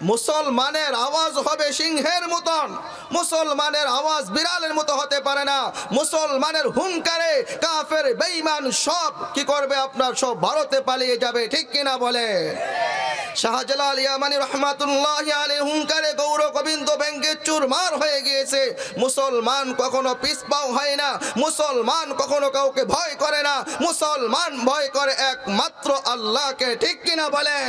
মুসলমানের আওয়াজ হবে সিংহের মতন, মুসলমানের আওয়াজ বিড়ালের মতো হতে পারে না। মুসলমানের হুঙ্কারে কাফের বেঈমান সব কি করবে, আপনার সব ভারতে পালিয়ে যাবে, ঠিক কিনা বলে? শাহজালাল ইয়ামানি রহমাতুল্লাহি আলাইহি হুঙ্কারে গৌর গোবিন্দ ভেঙ্গে চুরমার হয়ে গিয়েছে। মুসলমান কখনো পিছপাও হয় না, মুসলমান কখনো কাউকে ভয় করে না, মুসলমান ভয় করে একমাত্র আল্লাহকে, ঠিক কিনা বলে?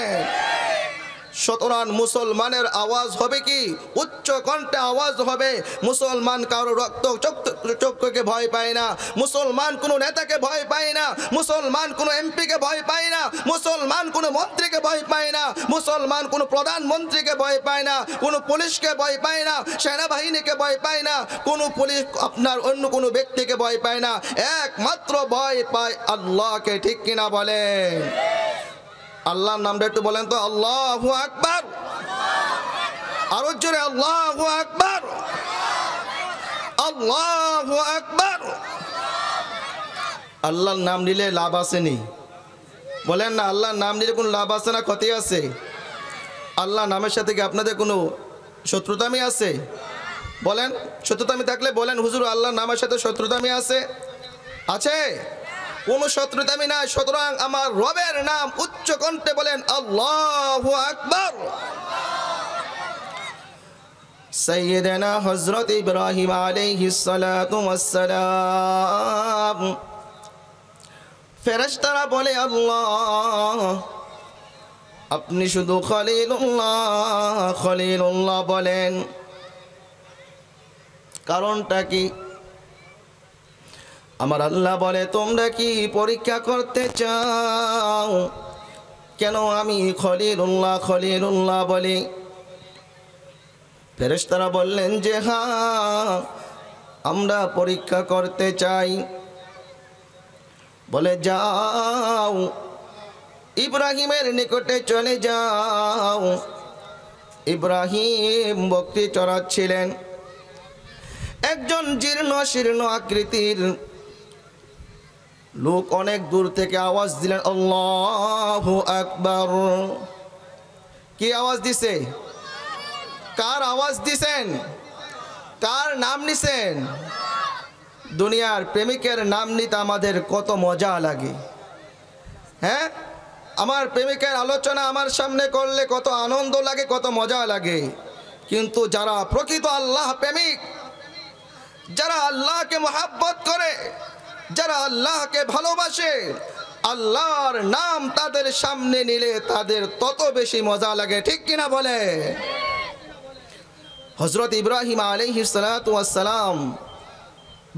সুতরাং মুসলমানের আওয়াজ হবে কি, উচ্চ কণ্ঠে আওয়াজ হবে। মুসলমান কারো রক্ত চক্ষুকে ভয় পায় না, মুসলমান কোনো নেতাকে ভয় পায় না, মুসলমান কোনো এমপিকে ভয় পায় না, মুসলমান কোনো মন্ত্রীকে ভয় পায় না, মুসলমান কোনো প্রধানমন্ত্রীকে ভয় পায় না, কোনো পুলিশকে ভয় পায় না, সেনাবাহিনীকে ভয় পায় না, কোনো পুলিশ আপনার অন্য কোনো ব্যক্তিকে ভয় পায় না, একমাত্র ভয় পায় আল্লাহকে, ঠিক কিনা বলেন? আল্লাহর নামটা একটু বলেন তো, আল্লাহু আকবার। আরো জোরে আল্লাহু আকবার, আল্লাহু আকবার। আল্লাহর নাম নিলে লাভ আসেনি? বলেন না, আল্লাহর নাম নিলে কোনো লাভ আছে না ক্ষতি আছে? আল্লাহ নামের সাথে কি আপনাদের কোনো শত্রুতামি আছে? বলেন, শত্রুতামি থাকলে বলেন, হুজুর আল্লাহর নামের সাথে শত্রুতামি আছে? আছে? কোনো শত্রুতামি নাই। সুতরাং আমার রবের নাম উচ্চ কণ্ঠে বলেন আল্লাহু আকবার। সাইয়্যিদানা হযরত ইব্রাহিম আলাইহিস সালাতু ওয়াস সালাম, ফেরেশতারা বলে আল্লাহ আপনি শুধু খলিলুল্লাহ খলিলুল্লাহ বলেন, কারণটা কি? আমার আল্লাহ বলে তোমরা কি পরীক্ষা করতে চাও কেন আমি খলিলুল্লাহ খলিলুল্লাহ বলি? ফেরেশতারা বললেন যে হ্যাঁ, আমরা পরীক্ষা করতে চাই। বলে যাও, ইব্রাহিমের নিকটে চলে যাও। ইব্রাহিম বকরি চড়াচ্ছিলেন। একজন জীর্ণ শীর্ণ আকৃতির লোক অনেক দূর থেকে আওয়াজ দিলেন আল্লাহু আকবার। কি আওয়াজ দিছে? কার আওয়াজ দিছেন? কার নাম নিছেন? দুনিয়ার প্রেমিকের নাম নিতে আমাদের কত মজা লাগে, হ্যাঁ? আমার প্রেমিকের আলোচনা আমার সামনে করলে কত আনন্দ লাগে, কত মজা লাগে। কিন্তু যারা প্রকৃত আল্লাহ প্রেমিক, যারা আল্লাহকে মহব্বত করে, যারা আল্লাহকে ভালোবাসে, আল্লাহর নাম তাদের সামনে নিলে তাদের তত বেশি মজা লাগে, ঠিক কিনা বলে? হযরত ইব্রাহিম আলাইহিস সালাতু ওয়াস সালাম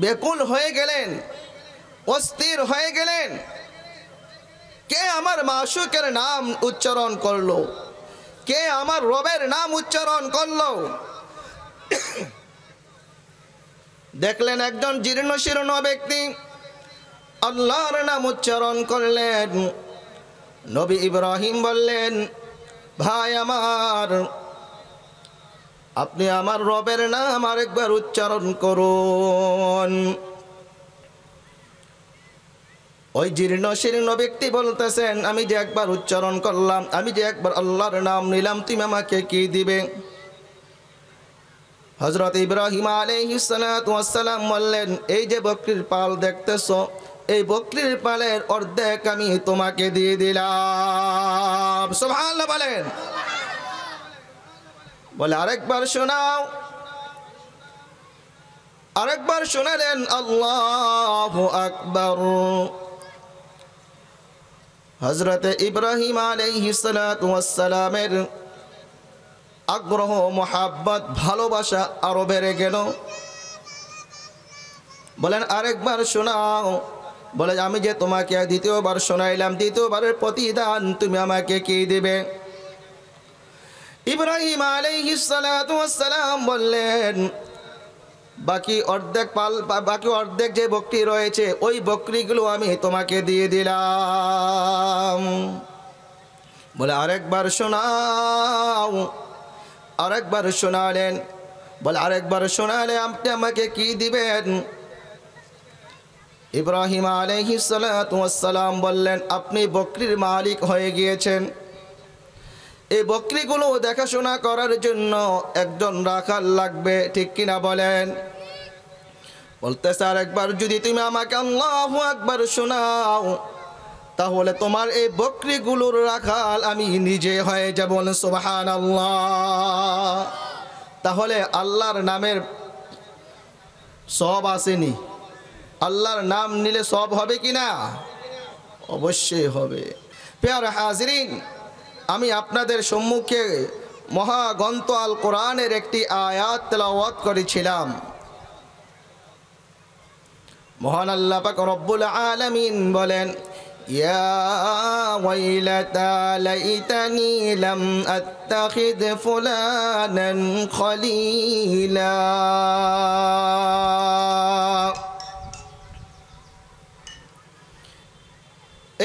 বেকুল হয়ে গেলেন, অস্থির হয়ে গেলেন। কে আমার মাশূকের নাম উচ্চারণ করলো? কে আমার রবের নাম উচ্চারণ করলো? দেখলেন একজন জীর্ণ শীর্ণ ব্যক্তি আল্লাহর নাম উচ্চারণ করলেন। নবী ইব্রাহিম বললেন, ভাই আমার, আপনি আমার রবের নাম আরেকবার উচ্চারণ করুন। ওই জীর্ণ শীর্ণ ব্যক্তি বলতেছেন, আমি যে একবার উচ্চারণ করলাম, আমি যে একবার আল্লাহর নাম নিলাম, তুমি আমাকে কি দিবে? হযরত ইব্রাহিম আলাইহিস সালাতু ওয়াস সালাম বললেন, এই যে বকরির পাল দেখতেছো, এই বকরির পালের অর্ধেক আমি তোমাকে দিয়ে দিলাম। সুবহানাল্লাহ বলেন। বলে আরেকবার শোনাও। আরেকবার শোনালেন আল্লাহু আকবার। হযরত ইব্রাহিম আলাইহিস সালাতু ওয়াস সালামের আগ্রহ, মোহাব্বত, ভালোবাসা আরো বেড়ে গেল। বলেন আরেকবার শোনাও। বলে আমি যে তোমাকে দ্বিতীয়বার শোনাইলাম, দ্বিতীয়বারের প্রতিদান তুমি আমাকে কি দিবে? ইব্রাহিম আলাইহিস সালাতু ওয়াস সালাম বললেন, বাকি অর্ধেক পাল, বাকি অর্ধেক যে বকরি রয়েছে, ওই বকরিগুলো আমি তোমাকে দিয়ে দিলাম। বলে আরেকবার শোনাও। আরেকবার শোনালেন। বলে আরেকবার শোনালে আপনি আমাকে কি দিবেন? ইব্রাহিম আলাইহিস সালাতু ওয়াস সালাম বললেন, আপনি বকরির মালিক হয়ে গিয়েছেন। এই বকরিগুলো দেখাশোনা করার জন্য একজন রাখাল লাগবে, ঠিক কিনা বলেন? বলতে স্যার একবার যদি তুমি আমাকে আল্লাহু আকবার শোনাও তাহলে তোমার এই বকরিগুলোর রাখাল আমি নিজে হয়ে যাব। সুবহানাল্লাহ। তাহলে আল্লাহর নামের সব আসেনি? আল্লাহর নাম নিলে সব হবে কি না? অবশ্যই হবে। প্রিয় হাজিরিন, আমি আপনাদের সম্মুখে মহাগ্রন্থ আল কোরআনের একটি আয়াত তেলাওয়াত করেছিলাম। মহান আল্লাহ পাক রব্বুল আলামিন বলেন, ইয়া ওয়াইলাতা লাইতানি লাম আত্তাখিদ ফুলানান খলিলা।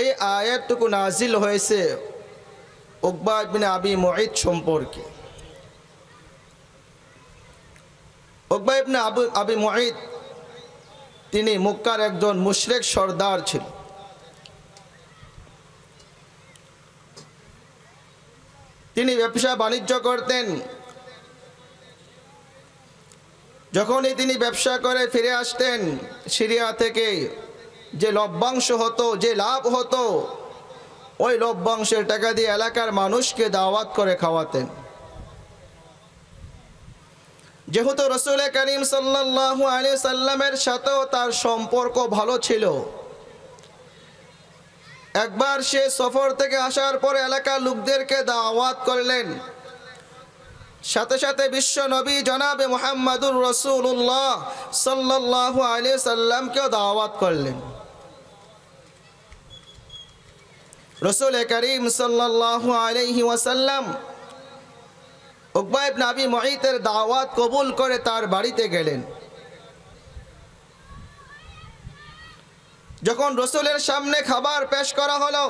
এই আয়াতটুকু নাজিল হয়েছে উকবা ইবনে আবি মুঈত সম্পর্কে। উকবা ইবনে আবি মুঈত তিনি মক্কার একজন মুশরিক সর্দার ছিল। তিনি ব্যবসা বাণিজ্য করতেন। যখনই তিনি ব্যবসা করে ফিরে আসতেন সিরিয়া থেকে, যে লভ্যাংশ হতো, যে লাভ হতো, ওই লভ্যাংশের টাকা দিয়ে এলাকার মানুষকে দাওয়াত করে খাওয়াতেন। যেহেতু রাসূল করিম সাল্লাল্লাহু আলাইহি সাল্লামের সাথেও তার সম্পর্ক ভালো ছিল, একবার সে সফর থেকে আসার পরে এলাকার লোকদেরকে দাওয়াত করলেন। সাথে সাথে বিশ্ব নবী জনাবে মুহাম্মদুর রাসূলুল্লাহ সাল্লাল্লাহু আলাইহি সাল্লামকেও দাওয়াত করলেন। রাসূল করিম সাল্লাল্লাহু আলাইহি ওয়াসাল্লাম উকবা ইবনে আবি মুঈতের দাওয়াত কবুল করে তার বাড়িতে গেলেন। যখন রাসূলের সামনে খাবার পেশ করা হলো,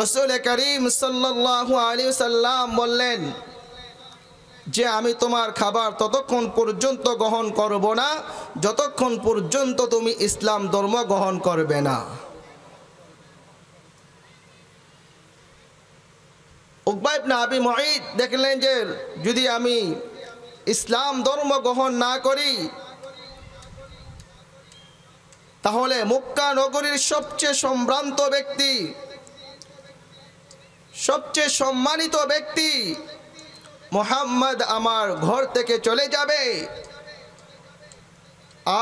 রাসূল করিম সাল্লাল্লাহু আলাইহি সাল্লাম বললেন যে আমি তোমার খাবার ততক্ষণ পর্যন্ত গ্রহণ করব না যতক্ষণ পর্যন্ত তুমি ইসলাম ধর্ম গ্রহণ করবে না। উকবা ইবনে আবি মুঈত দেখলেন যে যদি আমি ইসলাম ধর্ম গ্রহণ না করি তাহলে মক্কা নগরীর সবচেয়ে সম্ভ্রান্ত ব্যক্তি, সবচেয়ে সম্মানিত ব্যক্তি মুহাম্মদ আমার ঘর থেকে চলে যাবে।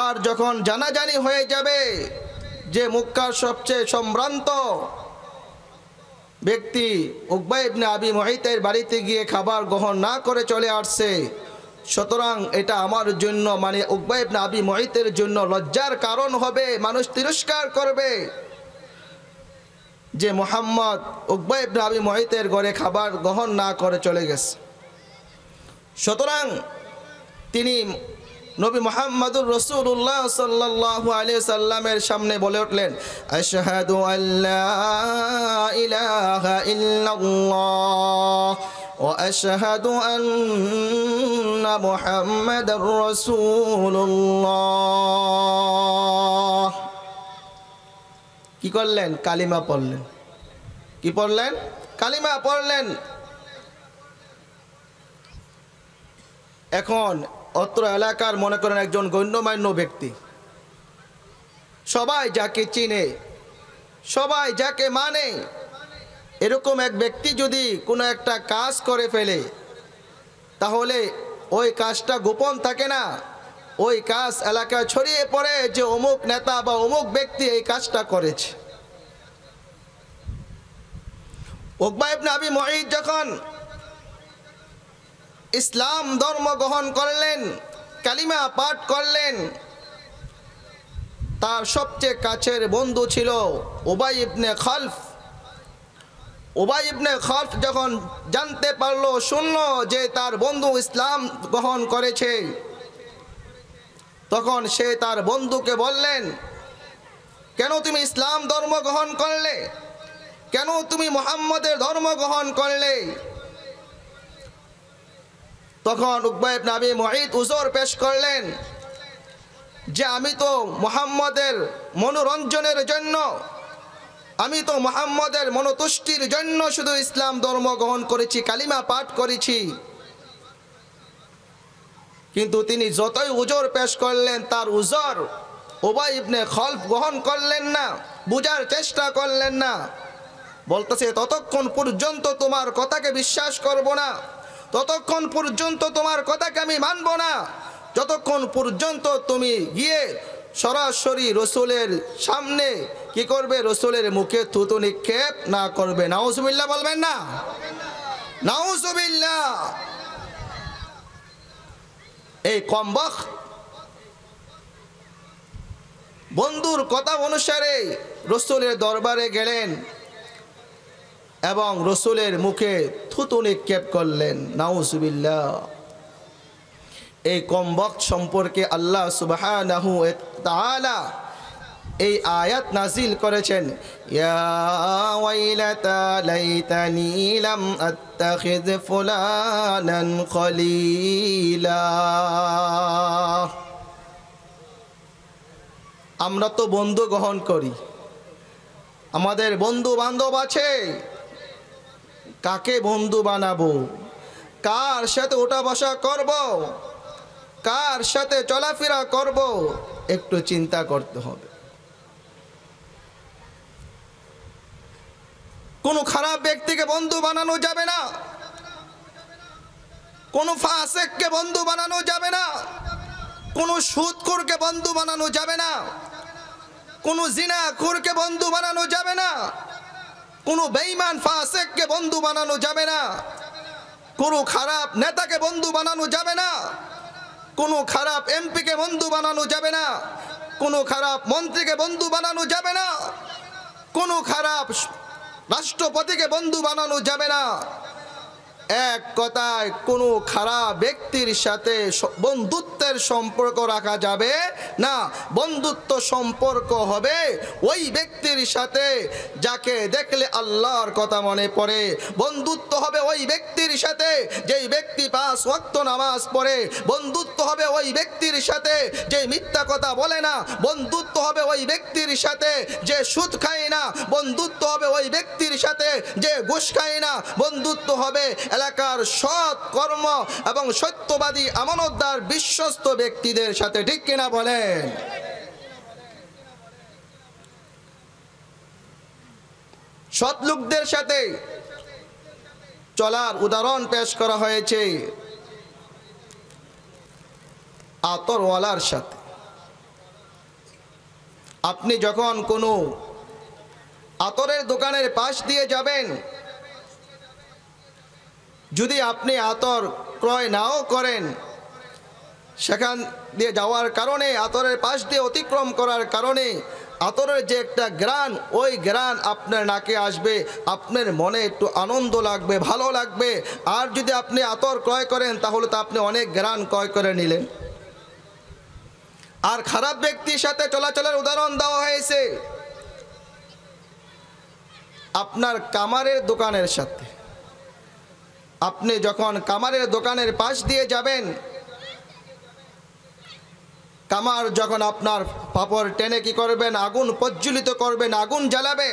আর যখন জানাজানি হয়ে যাবে যে মক্কার সবচেয়ে সম্ভ্রান্ত ব্যক্তি উকবা ইবনে আবি মুঈতের বাড়িতে গিয়ে খাবার গ্রহণ না করে চলে আসছে, সুতরাং এটা আমার জন্য, মানে উকবা ইবনে আবি মুঈতের জন্য লজ্জার কারণ হবে। মানুষ তিরস্কার করবে যে মুহাম্মদ উকবা ইবনে আবি মুঈতের ঘরে খাবার গ্রহণ না করে চলে গেছে। সুতরাং তিনি নবী মুহাম্মদুর রাসূলুল্লাহ সাল্লাল্লাহু আলাইহি সাল্লামের সামনে বলে উঠলেন, আশহাদু আল্লা ইলাহা ইল্লাল্লাহ ওয়া আশহাদু আন্না মুহাম্মাদার রাসূলুল্লাহ। কি করলেন? কালিমা পড়লেন। কি পড়লেন? কালিমা পড়লেন। এখন অত্র এলাকার মনে করেন একজন গণ্যমান্য ব্যক্তি, সবাই যাকে চিনে, সবাই যাকে মানে, এরকম এক ব্যক্তি যদি কোনো একটা কাজ করে ফেলে তাহলে ওই কাজটা গোপন থাকে না, ওই কাজ এলাকায় ছড়িয়ে পড়ে যে অমুক নেতা বা অমুক ব্যক্তি এই কাজটা করেছে। উকবা ইবনে আবি মুঈত যখন ইসলাম ধর্ম গ্রহণ করলেন, কালিমা পাঠ করলেন, তার সবচেয়ে কাছের বন্ধু ছিল উবাই ইবনে খালফ। উবাই ইবনে খালফ যখন জানতে পারলো, শুনলো যে তার বন্ধু ইসলাম গ্রহণ করেছে, তখন সে তার বন্ধুকে বললেন, কেন তুমি ইসলাম ধর্ম গ্রহণ করলে? কেন তুমি মুহাম্মদের ধর্ম গ্রহণ করলে? তখন উকবা ইবনে আবি মুঈত উযর পেশ করলেন যে আমি তো মুহাম্মদের মনোরঞ্জনের জন্য আমি তো মুহাম্মদের মনোতুষ্টির জন্য শুধু ইসলাম ধর্ম গ্রহণ করেছি, কালিমা পাঠ করেছি। কিন্তু তিনি যতই উজর পেশ করলেন, তার উজর উবাই ইবনে খলফ গ্রহণ করলেন না, বুঝার চেষ্টা করলেন না। বলতেছে, ততক্ষণ পর্যন্ত তোমার কথাকে বিশ্বাস করব না, ততক্ষণ পর্যন্ত তোমার কথাকে আমি মানব না, যতক্ষণ পর্যন্ত তুমি গিয়ে সরাসরি রসুলের সামনে কি করবে, রসুলের মুখে থুতু নিক্ষেপ না করবে। নাউজুবিল্লাহ বলবেন না? নাউজুবিল্লাহ। এই কমবখ বন্ধুর কথা অনুসারে রসুলের দরবারে গেলেন এবং রসুলের মুখে থুতু নিক্ষেপ করলেন। নাউজুবিল্লাহ। এই কমবখ সম্পর্কে আল্লাহ সুবহানাহু ওয়া তাআলা এই আয়াত নাজিল করেছেন, ইয়া ওয়াইলাতা লাইতানি লাম আত্তাখিয ফুলানান খলিলা। আমরা তো বন্ধু গ্রহণ করি, আমাদের বন্ধু বান্ধব আছে, কাকে বন্ধু বানাবো, কার সাথে ওঠা বসা করব, কার সাথে চলাফেরা করব, একটু চিন্তা করতে হবে। কোনো খারাপ ব্যক্তিকে বন্ধু বানানো যাবে না, কোনো ফাসিককে বন্ধু বানানো যাবে না, কোনো সুদখোরকে বন্ধু বানানো যাবে না, কোনো জিনাখোরকে বন্ধু বানানো যাবে না, কোনো বেঈমান ফাসিককে বন্ধু বানানো যাবে না, কোনো খারাপ নেতাকে বন্ধু বানানো যাবে না, কোনো খারাপ এমপিকে বন্ধু বানানো যাবে না, কোনো খারাপ মন্ত্রীকে বন্ধু বানানো যাবে না, কোনো খারাপ রাষ্ট্রপতিকে বন্ধু বানানো যাবে না। এক কথায় কোনো খারাপ ব্যক্তির সাথে বন্ধুত্বের সম্পর্ক রাখা যাবে না। বন্ধুত্ব সম্পর্ক হবে ওই ব্যক্তির সাথে যাকে দেখলে আল্লাহর কথা মনে পড়ে। বন্ধুত্ব হবে ওই ব্যক্তির সাথে যেই ব্যক্তি 5 ওয়াক্ত নামাজ পড়ে। বন্ধুত্ব হবে ওই ব্যক্তির সাথে যে মিথ্যা কথা বলে না। বন্ধুত্ব হবে ওই ব্যক্তির সাথে যে সুদ খায় না। বন্ধুত্ব হবে ওই ব্যক্তির সাথে যে ঘুষ খায় না। বন্ধুত্ব হবে এলাকার সৎ কর্ম এবং সত্যবাদী আমানতদার বিশ্বস্ত ব্যক্তিদের সাথে। ঠিক কিনা বলেন? সৎ লোকদের সাথে চলার উদাহরণ পেশ করা হয়েছে আতরওয়ালার সাথে। আপনি যখন কোনো আতরের দোকানের পাশ দিয়ে যাবেন, যদি আপনি আতর ক্রয় নাও করেন, সেখান দিয়ে যাওয়ার কারণে, আতরের পাশ দিয়ে অতিক্রম করার কারণে আতরের যে একটা ঘ্রাণ, ওই ঘ্রাণ আপনার নাকে আসবে, আপনার মনে একটু আনন্দ লাগবে, ভালো লাগবে। আর যদি আপনি আতর ক্রয় করেন তাহলে তো আপনি অনেক ঘ্রাণ ক্রয় করে নিলেন। আর খারাপ ব্যক্তির সাথে চলাচলের উদাহরণ দেওয়া হয়েছে আপনার কামারের দোকানের সাথে। আপনি যখন কামারের দোকানের পাশ দিয়ে যাবেন, কামার যখন আপনার পাপড় টেনে কি করবেন, আগুন প্রজ্বলিত করবেন, আগুন জ্বালাবে,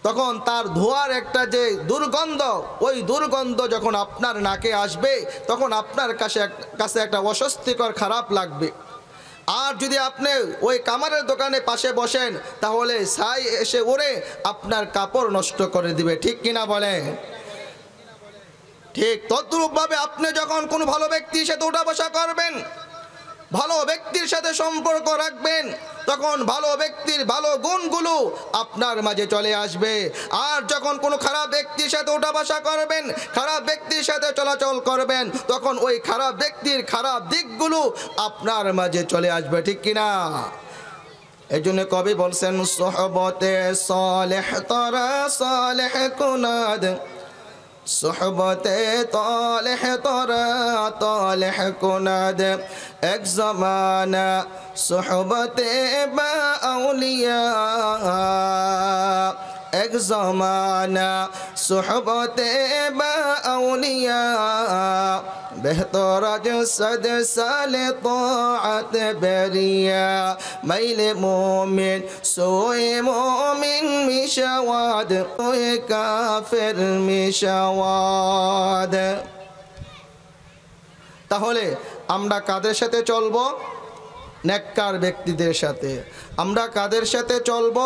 তখন তার ধোঁয়ার একটা যে দুর্গন্ধ, ওই দুর্গন্ধ যখন আপনার নাকে আসবে তখন আপনার কাছে একটা অস্বস্তিকর খারাপ লাগবে। আর যদি আপনি ওই কামারের দোকানে পাশে বসেন তাহলে ছাই এসে উড়ে আপনার কাপড় নষ্ট করে দিবে। ঠিক কিনা বলেন? ঠিক তদ্রূপভাবে আপনি যখন কোনো ভালো ব্যক্তির সাথে উঠা বসা করবেন, ভালো ব্যক্তির সাথে সম্পর্ক রাখবেন, তখন ভালো ব্যক্তির ভালো গুণগুলো আপনার মাঝে চলে আসবে। আর যখন কোনো খারাপ ব্যক্তির সাথে উঠা বসা করবেন, খারাপ ব্যক্তির সাথে চলাচল করবেন, তখন ওই খারাপ ব্যক্তির খারাপ দিকগুলো আপনার মাঝে চলে আসবে। ঠিক কিনা? এই জন্য কবি বলছেন, সোহবতে সালেহ তরা সালেহ কুনাদ, সোহবতে তালেহ তরা তালেহ কুনাদ, এক জমানা সোহবতে বা আউলিয়া, এক জমানা সোহবতে বা আউলিয়া, बेहतर सद साले तोआत बेरिया मैले मोमिन सोए मोमिन मिशवाद सोए काफिर मिशवाद। তাহলে আমরা কাদের সাথে চলবো? নেককার ব্যক্তিদের সাথে। আমরা কাদের সাথে চলবো?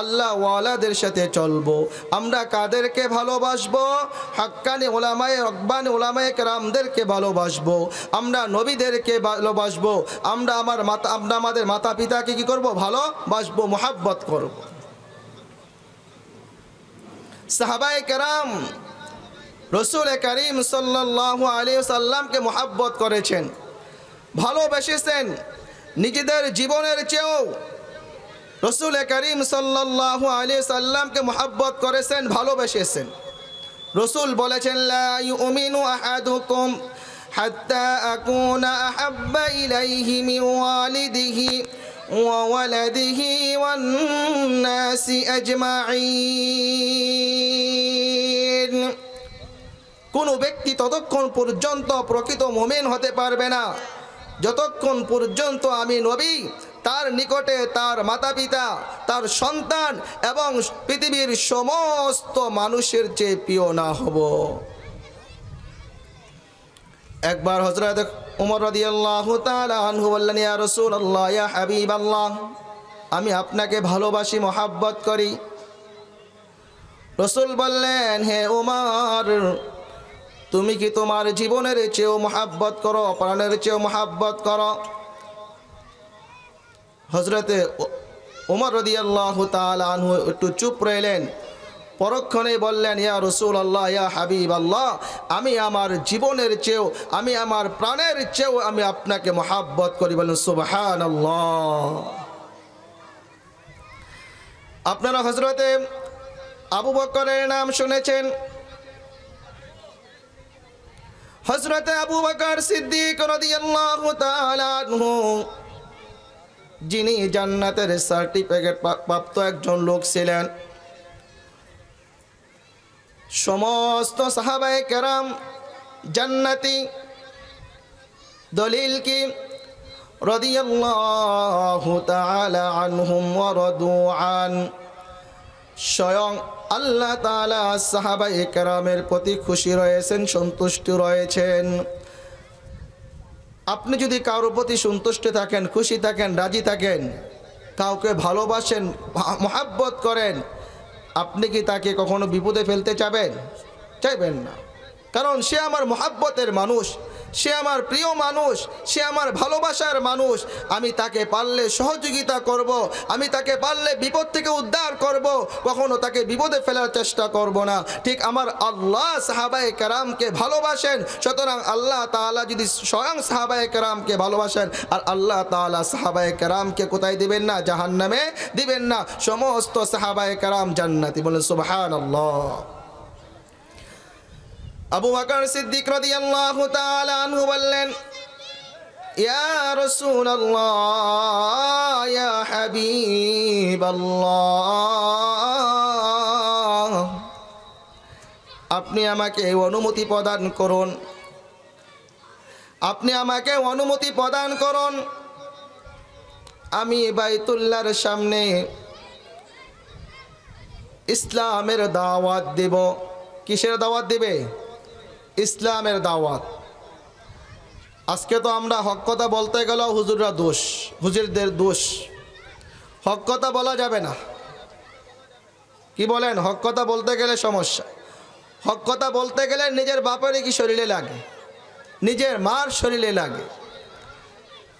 আল্লাহ ওয়ালাদের সাথে চলবো। আমরা কাদেরকে ভালোবাসবো? হাক্কানি ওলামায়ে রব্বানি ওলামায়ে কেরামদেরকে ভালোবাসবো। আমরা নবীদেরকে ভালোবাসবো। আমরা আমাদের মাতা পিতাকে কি করব? ভালোবাসবো, মুহাব্বত করব। সাহাবায়ে কেরাম রসুল করিম সাল্লাল্লাহু আলাইহি ওয়াসাল্লামকে মুহাব্বত করেছেন, ভালোবেসেছেন। নিজেদের জীবনের চেয়েও রসুল করিম সাল্লাল্লাহু আলাইহি ওয়াসাল্লামকে মুহাব্বত করেছেন, ভালোবেসেছেন। রসুল বলেছেন, লা ইউমিনু আহাদুকুম হাত্তা আকুনা আহাব্বা ইলাইহি মিন ওয়ালিদিহি ওয়া ওয়ালাদিহি ওয়ান নাসি আজমাইন। কোন ব্যক্তি ততক্ষণ পর্যন্ত প্রকৃত মুমিন হতে পারবে না যতক্ষণ পর্যন্ত আমি নবী তার নিকটে তার মাতা পিতা, তার সন্তান এবং পৃথিবীর সমস্ত মানুষের চেয়ে প্রিয় না হব। একবার হযরত ওমর রাদিয়াল্লাহু তাআলা আনহু বললেন, ইয়া রাসূলুল্লাহ, ইয়া হাবিবাল্লাহ, আমি আপনাকে ভালোবাসি, মহাব্বত করি। রাসূল বললেন, হে ওমর, তুমি কি তোমার জীবনের চেয়েও মহাব্বত করো, প্রাণের চেয়েও মহাব্বত করো? হযরতে ওমর রাদিয়াল্লাহু তাআলা আনহু একটু চুপ রইলেন, পরক্ষণে বললেন, ইয়া রাসূলুল্লাহ, ইয়া হাবিবাল্লাহ, আমি আমার জীবনের চেয়েও, আমি আমার প্রাণের চেয়েও আমি আপনাকে মহাব্বত করি। বলেন সুবহানাল্লাহ। আপনারা হযরতে আবু বকরের নাম শুনেছেন। হযরতে আবু বকর সিদ্দিক রাদিয়াল্লাহু তাআলা আনহু, যিনি জান্নাতের সার্টিফিকেট প্রাপ্ত একজন লোক ছিলেন। সমস্ত সাহাবায়ে কেরাম জান্নাতি। দলিল কি? রাদিয়াল্লাহু তাআলা আনহুম ওয়া রাদু আন। স্বয়ং আল্লাহ তাআলা সাহাবায়ে কেরামের প্রতি খুশি রয়েছেন, সন্তুষ্ট রয়েছেন। আপনি যদি কারোর প্রতি সন্তুষ্ট থাকেন, খুশি থাকেন, রাজি থাকেন, কাউকে ভালোবাসেন, মহাব্বত করেন, আপনি কি তাকে কখনো বিপদে ফেলতে চাইবেন না। কারণ সে আমার মহাব্বতের মানুষ, সে আমার প্রিয় মানুষ, সে আমার ভালোবাসার মানুষ। আমি তাকে পারলে সহযোগিতা করব, আমি তাকে পারলে বিপদ থেকে উদ্ধার করব, কখনো তাকে বিপদে ফেলার চেষ্টা করব না। ঠিক আমার আল্লাহ সাহাবায়ে কেরামকে ভালোবাসেন, সুতরাং আল্লাহ তাআলা যদি স্বয়ং সাহাবায়ে কেরামকে ভালোবাসেন, আর আল্লাহ তাআলা সাহাবায়ে কেরামকে কোথায় দিবেন না? জাহান্নামে দিবেন না। সমস্ত সাহাবায়ে কেরাম জান্নাতি। বলেন সুবহানাল্লাহ। আবু বকর সিদ্দিক রাদিয়াল্লাহু তাআলা আনহু বললেন, ইয়া রাসূলুল্লাহ, ইয়া হাবিবাল্লাহ, আপনি আমাকে অনুমতি প্রদান করুন, আপনি আমাকে অনুমতি প্রদান করুন। আমি বাইতুল্লাহর সামনে ইসলামের দাওয়াত দেব। কিসের দাওয়াত দিবে? ইসলামের দাওয়াত। আজকে তো আমরা হক কথা বলতে গেলেও হুজুররা দোষ, হুজুরদের দোষ। হক কথা বলা যাবে না। কি বলেন? হক কথা বলতে গেলে সমস্যা। হক কথা বলতে গেলে নিজের বাপেরই কি শরীরে লাগে, নিজের মার শরীরে লাগে।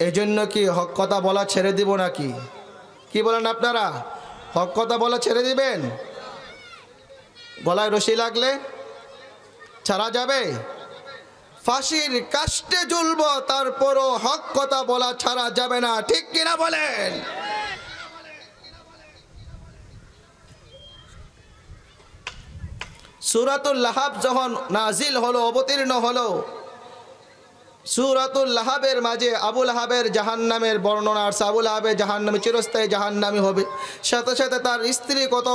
এই জন্য কি হক কথা বলা ছেড়ে দিব নাকি? কি বলেন আপনারা? হক কথা বলা ছেড়ে দিবেন? গলায় রশি লাগলে ছাড়া যাবে? ফাঁসির কাষ্টে ঝুলব, তারপরও হক কথা বলা ছাড়া যাবে না। ঠিক কিনা বলেন? সূরাতুল লাহাব যখন নাজিল হলো, অবতীর্ণ হলো, সূরাতুল লাহাবের মাঝে আবু লাহাবের জাহান্নামের বর্ণনা আছে। আবু লাহাবের জাহান্নামে চিরস্থায়ী জাহান্নামী হবে। সাথে সাথে তার স্ত্রী কত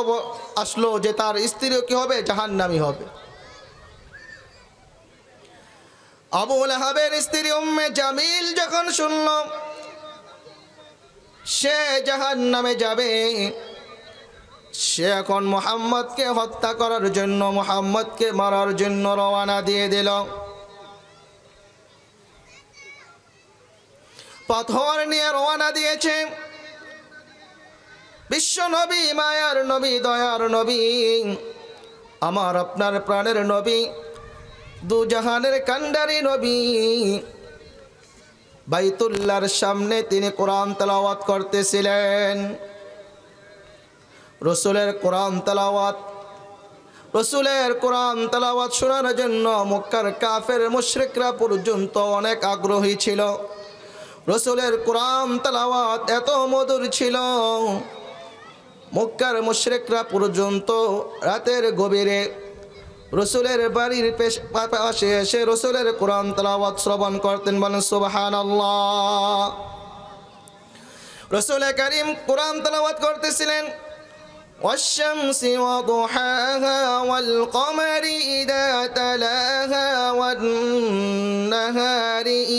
আসলো যে তার স্ত্রীও কি হবে? জাহান্নামী হবে। আবু লাহাবের স্ত্রী উম্মে জামিল যখন শুনল সে জাহান্নামে যাবে, সে এখন মুহাম্মদকে হত্যা করার জন্য, মুহাম্মদকে মারার জন্য রওনা দিয়ে দিল। পাথর নিয়ে রওনা দিয়েছে। বিশ্ব নবী, মায়ার নবী, দয়ার নবী, আমার আপনার প্রাণের নবী, দু জাহানের কান্ডারি নবী, বাইতুল্লাহর সামনে তিনি কোরআন তেলাওয়াত করতেছিলেন। রসুলের কোরআন তেলাওয়াত শোনার জন্য মক্কার কাফের মুশরিকরা পর্যন্ত অনেক আগ্রহী ছিল। রসুলের কোরআন তেলাওয়াত এত মধুর ছিল, মক্কার মুশরিকরা পর্যন্ত রাতের গভীরে রসুলের বাড়ির পাশে এসে রসুলের কোরআন তেলাওয়াত শ্রবণ করতেন। বলেন সুবহানাল্লাহ। রসুল করিম কোরআন তেলাওয়াত করতেছিলেন। والشمس وضحاها والقمر إذا تلاها والنهار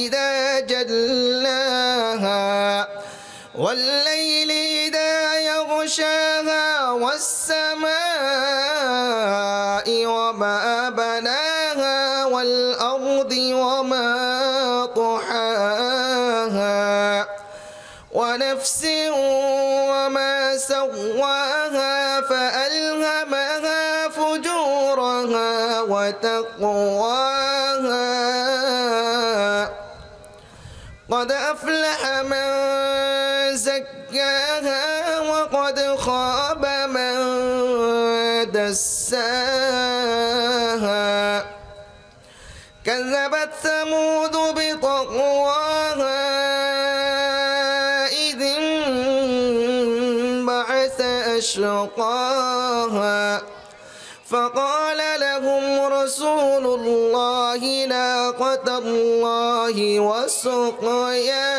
إذا جلاها والليل إذا يغشاها والسماء وما بناها والأرض وما طحاها ونفس وما سواها فألهمها فجورها وتقواها قد أفلح من زكاها وقد خاب من دساها كذبت ثمود بطغواها إذ انبعث أشقاها فقال لهم رسول الله ناقة الله وسقياها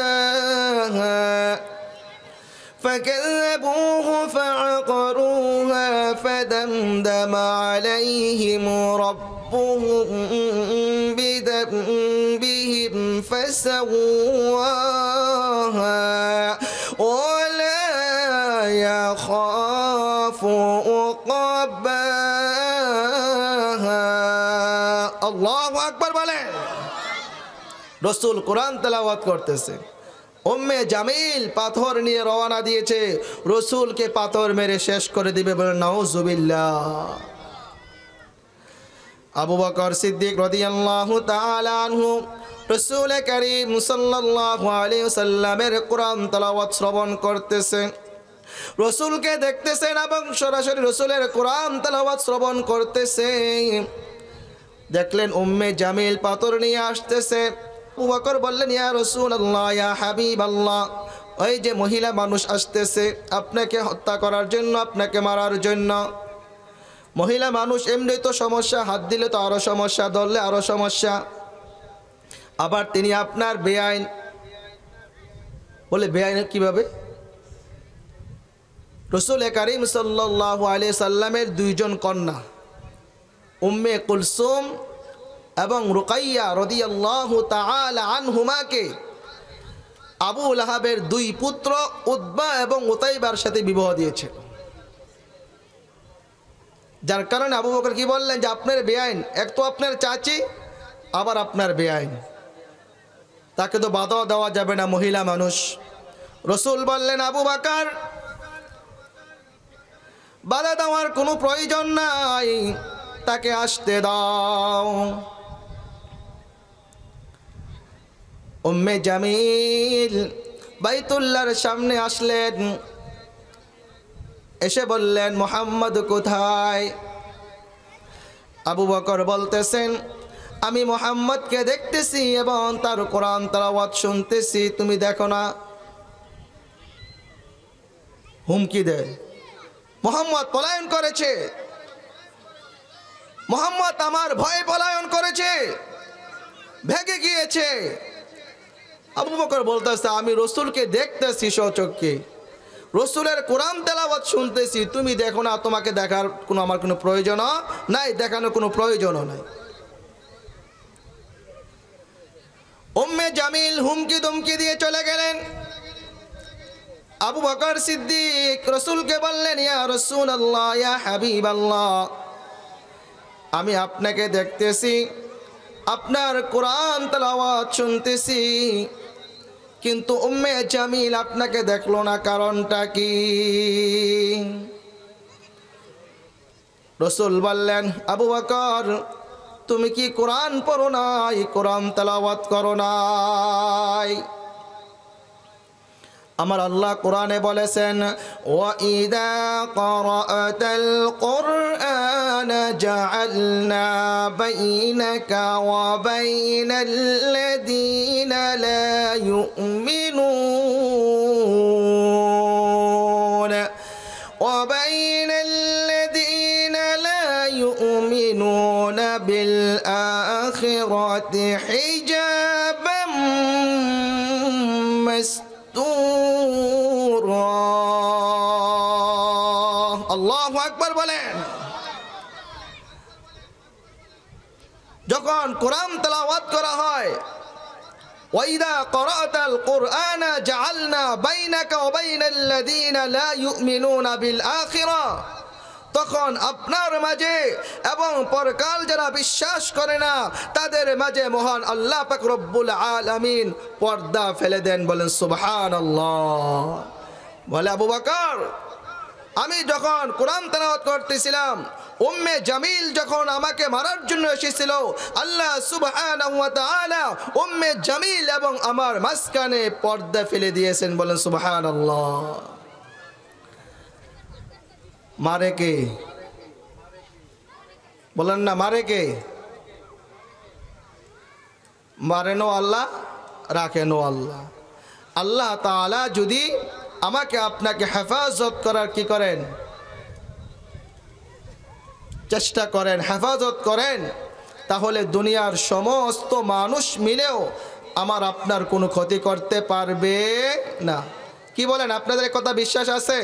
فكذبوه فعقروها فدمدم عليهم ربهم بذنبهم فسواها ولا يخاف عقباها আল্লাহু আকবার বলেন। রাসূল কোরআন তেলাওয়াত করতেছে, উম্মে জামিল পাথর নিয়ে রওনা দিয়েছে, রসুলকে পাথর মেরে শেষ করে দিবে। বলেন নাউজুবিল্লাহ। আবু বকর সিদ্দিক রাদিয়াল্লাহু তাআলা আনহু রাসূল করিম সাল্লাল্লাহু আলাইহি ওয়াসাল্লামের কোরআন তেলাওয়াত শ্রবণ করতেছেন, রসুলকে দেখতেছেন এবং সরাসরি রসুলের কোরআন তেলাওয়াত শ্রবণ করতেছেন। দেখলেন উম্মে জামিল পাথর নিয়ে আসতেছে। আবু বকর বললেন, ইয়া রাসূলুল্লাহ, ইয়া হাবিবাল্লাহ, ওই যে মহিলা মানুষ আসতেছে আপনাকে হত্যা করার জন্য, আপনাকে মারার জন্য। মহিলা মানুষ এমনি তো সমস্যা, হাত দিলে তো আরো সমস্যা, ধরলে আরো সমস্যা, আবার তিনি আপনার বেআইন। বলে বেআইন কিভাবে? রাসূল করিম সাল্লাল্লাহু আলাইহি সাল্লামের দুইজন কন্যা উম্মে কুলসুম এবং রুকাইয়া রাদিয়াল্লাহু তাআলা আনহুমাকে আবু লাহাবের দুই পুত্র উতবা এবং উতাইবার সাথে বিবাহ দিয়েছে। যার কারণে আবু বকর কি বললেন যে আপনার বেআইন, এক তো আপনার চাচি, আবার আপনার বেআইন, তাকে তো বাধা দেওয়া যাবে না, মহিলা মানুষ। রসুল বললেন, আবু বকর, বাধা দেওয়ার কোনো প্রয়োজন নাই, তাকে আসতে দাও। উম্মে জামিল বাইতুল্লাহর সামনে আসলেন, এসে বললেন, মুহাম্মদ কোথায়? আবু বকর বলতেছেন, আমি মুহাম্মদকে দেখতেছি এবং তার কোরআন তেলাওয়াত শুনতেছি, তুমি দেখো না? হুমকি দেয়, মুহাম্মদ পলায়ন করেছে, মুহাম্মদ আমার ভয়ে পলায়ন করেছে, ভেগে গিয়েছে। আবু বকর বলতেছে, আমি রসুলকে দেখতেছি স্বচক্ষে, রসুলের কোরআন তেলাওয়াত শুনতেছি, তুমি দেখো না? তোমাকে দেখার আমার কোনো প্রয়োজন নাই, দেখানোর কোনো প্রয়োজনও নাই। উম্মে জামিল হুমকি ধমকি দিয়ে চলে গেলেন। আবু বকর সিদ্দিক রাসূলকে বললেন, ইয়া রাসূলুল্লাহ, ইয়া হাবিবাল্লাহ, আমি আপনাকে দেখতেছি, আপনার কোরআন তেলাওয়াত শুনতেছি, কিন্তু উম্মে জামিল আপনাকে দেখলো না, কারণটা কি? রাসূল বললেন, আবু বকর, তুমি কি কোরআন পড়ো নাই, কোরআন তেলাওয়াত করো নাই? আমার আল্লাহ কোরআনে বলেছেন, ওয়া ইযা ক্বারাআতাল কুরআন জাআলনা বাইনাকা ওয়া বাইনাল্লাযীনা লা ইউমিনুন ওয়া বাইনাল্লাযীনা লা ইউমিনুনা বিল আখিরাতি হিজাবাম আল্লাহু আকবার বলেন। যখন কোরআন তেলাওয়াত করা হয়, ওয়াইদা ক্বারাআতাল কুরআনা জাআলনা বাইনাকা ওয়া বাইনাল্লাযীনা লা ইউমিনুনা বিল আখিরাহ, তখন আপনার মাঝে এবং পরকাল যারা বিশ্বাস করে না তাদের মাঝে মহান আল্লাহ পাক রব্বুল আলামিন পর্দা ফেলে দেন। বলেন সুবহানাল্লাহ। বলে আবু বকর, আমি যখন কোরআন তেলাওয়াত করতেছিলাম, উম্মে জামিল যখন আমাকে মারার জন্য এসেছিল, আল্লাহ সুবহানাহু ওয়া তাআলা উম্মে জামিল এবং আমার মাঝখানে পর্দা ফেলে দিয়েছেন। বলেন সুবহানাল্লাহ। মারে কে? বলেন না, মারে কে? মারেনও আল্লাহ, রাখেনও আল্লাহ। আল্লাহ তাআলা যদি আমাকে আপনাকে হেফাজত করার কি করেন, চেষ্টা করেন, হেফাজত করেন, তাহলে দুনিয়ার সমস্ত মানুষ মিলেও আমার আপনার কোনো ক্ষতি করতে পারবে না। কি বলেন, আপনাদের কথা বিশ্বাস আছে?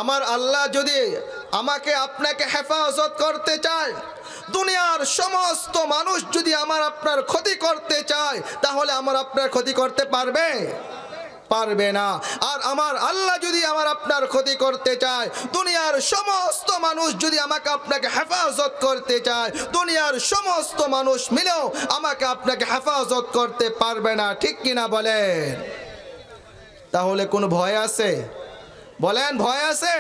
আমার আল্লাহ যদি আমাকে আপনাকে হেফাজত করতে চায়, দুনিয়ার সমস্ত মানুষ যদি আমার আপনার ক্ষতি করতে চায়, তাহলে আমার আপনার ক্ষতি করতে পারবে? পারবে না। আর আমার আল্লাহ যদি আমার আপনার ক্ষতি করতে চায়, দুনিয়ার সমস্ত মানুষ যদি আমাকে আপনাকে হেফাজত করতে চায়, দুনিয়ার সমস্ত মানুষ মিলেও আমাকে আপনাকে হেফাজত করতে পারবে না। ঠিক কিনা বলেন? তাহলে কোন ভয় আছে? বলেন, ভয় আছে?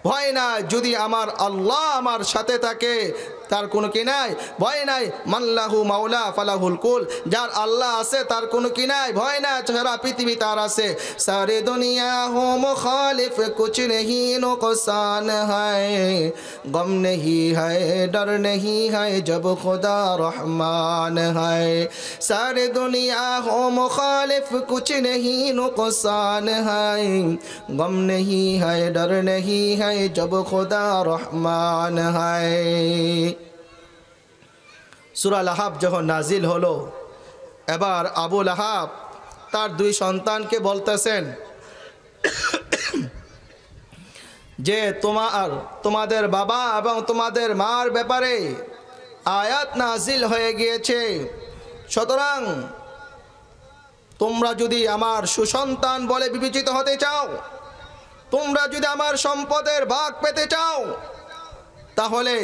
ভয় নাই। যদি আমার আল্লাহ আমার সাথে থাকে তার কোনো কি নাই, ভয় নাই। মাল্লাহু মাওলা ফালাহুল কুল, যার আল্লাহ আছে তার কোনো কি নাই, ভয় নাই। সারা পৃথিবী তার আছে। সারে দুনিয়া হো মুখালিফ কুছ নেহি নুকসান হায়, গম নেহি হায় ডর নেহি হায় জব খুদা রহমান হায়। সারে দুনিয়া হো মুখালিফ কুছ নেহি নুকসান হায়, গম নেহি হায় ডর নেহি হায় জব খুদা রহমান হায়। সূরা লাহাব যখন নাজিল হলো, এবার আবু লাহাব তার দুই সন্তানকে বলতেছেন যে তোমাদের বাবা এবং তোমাদের মার ব্যাপারে আয়াত নাজিল হয়ে গিয়েছে, সুতরাং তোমরা যদি আমার সুসন্তান বলে বিবেচিত হতে চাও, তোমরা যদি আমার সম্পদের ভাগ পেতে চাও, তাহলে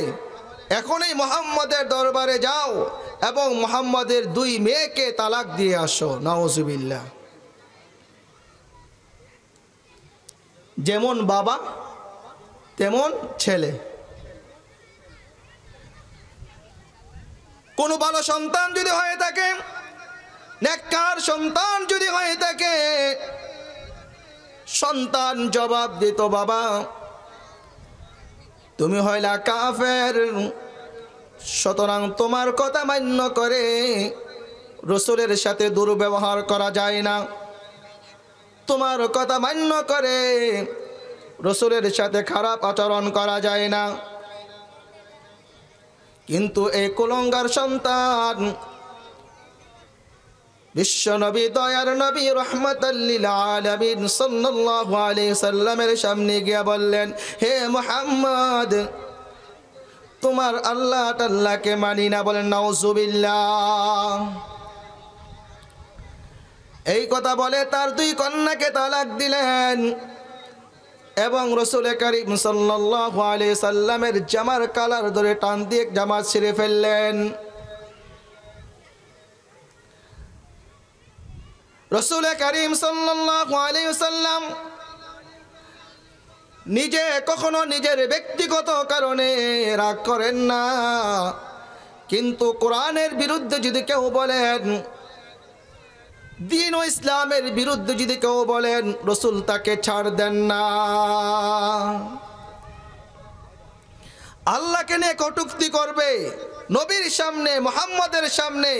এখনই মুহাম্মদের দরবারে যাও এবং মুহাম্মদের দুই মেয়েকে তালাক দিয়ে আসো। নাউজুবিল্লাহ। যেমন বাবা তেমন ছেলে। কোনো ভালো সন্তান যদি হয়ে থাকে, নেককার সন্তান যদি হয়ে থাকে, সন্তান জবাব দিত, বাবা তুমি হইলা কাফের, সুতরাং তোমার কথা মান্য করে রাসূলের সাথে দুর্ব্যবহার করা যায় না, তোমার কথা মান্য করে রাসূলের সাথে খারাপ আচরণ করা যায় না। কিন্তু এই কুলঙ্গার সন্তান বিশ্বনবী, দয়ার নবী, রাহমাতাল লিল আলামিন সাল্লাল্লাহু আলাইহি সাল্লামের সামনে গিয়ে বললেন, হে মুহাম্মদ, তোমার আল্লাহ তাআলাকে মানি না। বলেন নাউজুবিল্লাহ। এই কথা বলে তার দুই কন্যাকে তালাক দিলেন এবং রাসূল করিম সাল্লাল্লাহু আলাইহি সাল্লামের জামার কালার ধরে টান দিয়ে জামা ছিঁড়ে ফেললেন। রাসূল করিম সাল্লাল্লাহু আলাইহি সাল্লাম নিজে কখনো নিজের ব্যক্তিগত কারণে রাগ করেন না, কিন্তু কোরআনের বিরুদ্ধে যদি কেউ বলেন, দ্বীন ও ইসলামের বিরুদ্ধে যদি কেউ বলেন, রাসূল তাকে ছাড় দেন না। আল্লাহকে নিয়ে কটূক্তি করবে নবীর সামনে, মুহাম্মদের সামনে,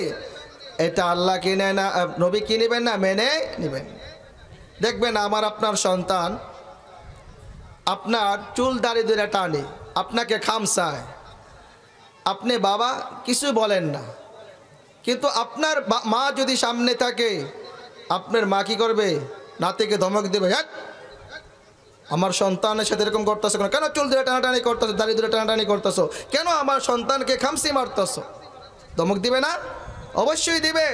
এটা আল্লাহ কিনে না, নবী কি নেবেন না, মেনে নেবেন। দেখবেন আমার আপনার সন্তান আপনার চুল দাড়ি ধরে টানে, আপনাকে খামসায়, আপনি বাবা কিছু বলেন না, কিন্তু আপনার মা যদি সামনে থাকে, আপনার মা কি করবে, নাতিকে ধমক দেবে, হ্যাঁ আমার সন্তানের সাথে এরকম করতেছো কেন, কেন চুল ধরে টানাটানি করতেছো, দাড়ি ধরে টানাটানি করতেছো, কেন আমার সন্তানকে খামসি মারতেছো, ধমক দিবে না? অবশ্যই দিবে।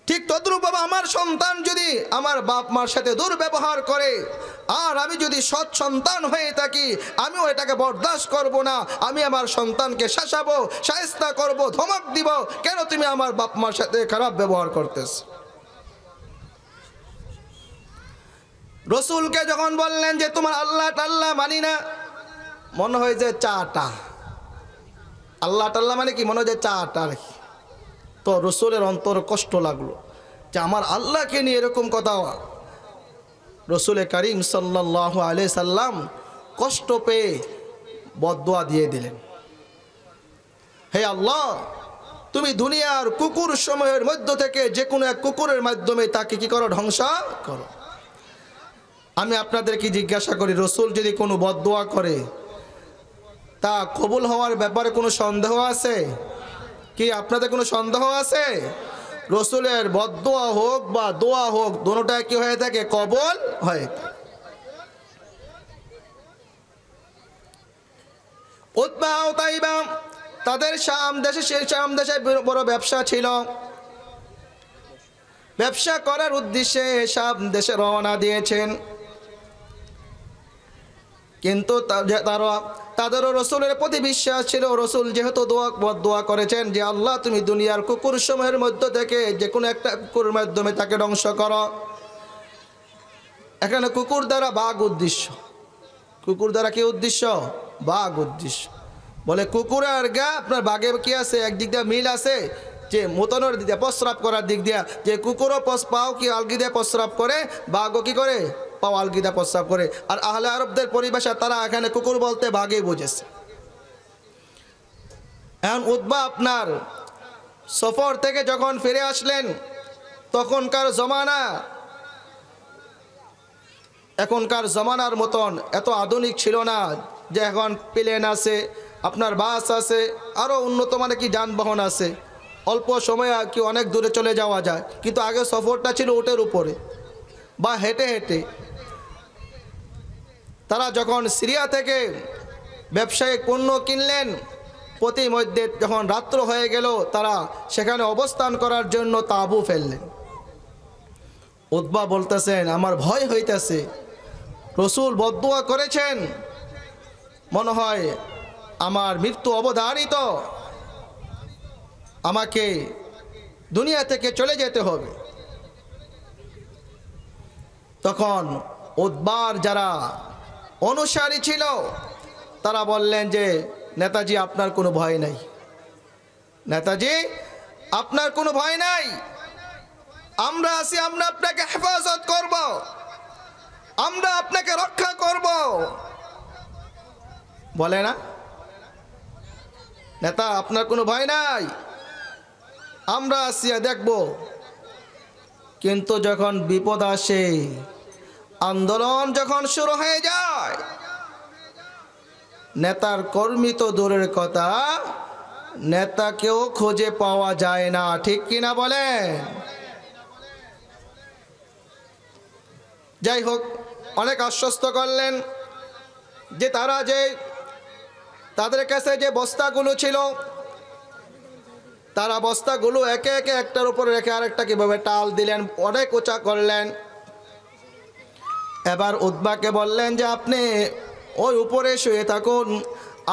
ঠিক তদ্রূপ বাবা, আমার সন্তান যদি আমার বাপ মার সাথে দুর্ব্যবহার করে আর আমি যদি সৎ সন্তান হয়ে থাকি, আমিও এটাকে বরদাস্ত করব না। আমি আমার সন্তানকে শাসাবো, শায়েস্তা করব, ধমক দিব, কেন তুমি আমার বাপ মার সাথে খারাপ ব্যবহার করতেছ। রসুলকে যখন বললেন যে তোমার আল্লাহ টাল্লাহ মানি না, মনে হয় যে চাটা, আল্লাহ টাল্লাহ মানে কি, মনে হয় যে চাটা রাখি। তো রসুলের অন্তর কষ্ট লাগলো যে আমার আল্লাহকে নিয়ে এরকম কথা। রসুল করিম সাল্লাল্লাহু আলাইহি সাল্লাম কষ্ট পেয়ে বদদুয়া দিয়ে দিলেন, হে আল্লাহ, তুমি দুনিয়ার কুকুর সমূহের মধ্য থেকে যে কোনো এক কুকুরের মাধ্যমে তাকে কি করো, ধ্বংস করো। আমি আপনাদেরকে জিজ্ঞাসা করি, রসুল যদি কোনো বদদুয়া করে তা কবুল হওয়ার ব্যাপারে কোনো সন্দেহ আছে কি? আপনাদের কোনো সন্দেহ আছে? রসুলের বদদুয়া হোক বা দোয়া হোক, দুটোটাই কি হয়ে থাকে, কবুল হয়ে থাকে। উতবা ও তাইবা তাদের শাম দেশে বড় ব্যবসা ছিল, ব্যবসা করার উদ্দেশ্যে শাম দেশে রওনা দিয়েছেন, কিন্তু তাদেরও রসুলের প্রতি বিশ্বাস ছিল। রসুল যেহেতু দোয়া করেছেন যে আল্লাহ তুমি দুনিয়ার কুকুর সমূহের মধ্য থেকে যে কোনো একটা কুকুরের মাধ্যমে তাকে ধ্বংস করো। এখানে কুকুর দ্বারা বাঘ উদ্দেশ্য, কুকুর দ্বারা কি উদ্দেশ্য, বাঘ উদ্দেশ্য। বলে কুকুরের গা আপনার বাঘে কি আছে, একদিক দিয়ে মিল আছে, যে মোতনের দিক দিয়ে প্রস্রাব করার দিক দিয়া, যে কুকুরও পাও কি আলগি দিয়ে প্রস্রাব করে, বাঘও কি করে, পাও আলগিদা প্রস্রাব করে। আর আহলে আরবদের পরিভাষা তারা এখানে কুকুর বলতে বাঘেই বুঝেছে। এখন উতবা আপনার সফর থেকে যখন ফিরে আসলেন, তখনকার জমানা এখনকার জমানার মতন এত আধুনিক ছিল না, যে এখন প্লেন আছে, আপনার বাস আছে, আরও উন্নত মানে কি যানবাহন আছে, অল্প সময়ে কি অনেক দূরে চলে যাওয়া যায়। কিন্তু আগে সফরটা ছিল উটের উপরে বা হেঁটে হেঁটে। তারা যখন সিরিয়া থেকে ব্যবসায়িক পণ্য কিনলেন, প্রতিমধ্যে যখন রাত্র হয়ে গেল, তারা সেখানে অবস্থান করার জন্য তাঁবু ফেললেন। উতবা বলতেছেন আমার ভয় হইতেছে, রসুল বদদুয়া করেছেন, মনে হয় আমার মৃত্যু অবধারিত, আমাকে দুনিয়া থেকে চলে যেতে হবে। তখন উতবার যারা অনুসারী ছিল তারা বললেন যে নেতাজি আপনার কোনো ভয় নাই, নেতাজি আপনার কোনো ভয় নাই, আমরা আছি, আমরা আপনাকে হেফাজত করব, আমরা আপনাকে রক্ষা করব। বলে না নেতা আপনার কোনো ভয় নাই, আমরা আছি, দেখব। কিন্তু যখন বিপদ আসে, আন্দোলন যখন শুরু হয়ে যায়, নেতার কর্মী তো দূরের কথা, নেতাকেও খুঁজে পাওয়া যায় না, ঠিক কিনা বলেন? যাই হোক, অনেক আশ্বস্ত করলেন যে তাদের কাছে যে বস্তাগুলো ছিল তারা বস্তাগুলো একে একে একটার উপরে রেখে আরেকটা কিভাবে টাল দিলেন, অনেক উঁচা করলেন। এবার উতবাকে বললেন যে আপনি ওই উপরে শুয়ে থাকুন,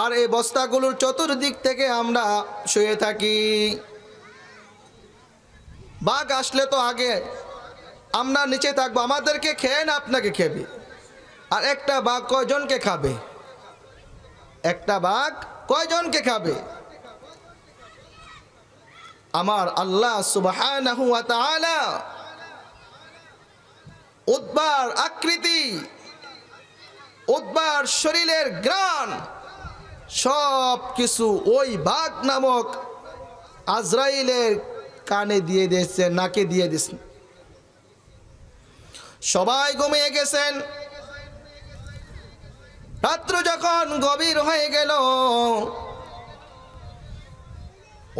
আর এই বস্তাগুলোর চতুর্দিক থেকে আমরা শুয়ে থাকি। বাঘ আসলে তো আগে আমরা নিচে থাকবো, আমাদেরকে খেয়ে না আপনাকে খেবে। আর একটা বাঘ কয়জনকে খাবে? একটা বাঘ কয়জনকে খাবে? আমার আল্লাহ সুবহানাহু ওয়া তাআলা উতবার আকৃতি, উতবার শরীরের ঘ্রাণ সব কিছু ওই বাঘ নামক আজরাইলের কানে দিয়ে দিয়েছে, নাকে দিয়ে দিয়েছেন। সবাই ঘুমিয়ে গেছেন। রাত্র যখন গভীর হয়ে গেল,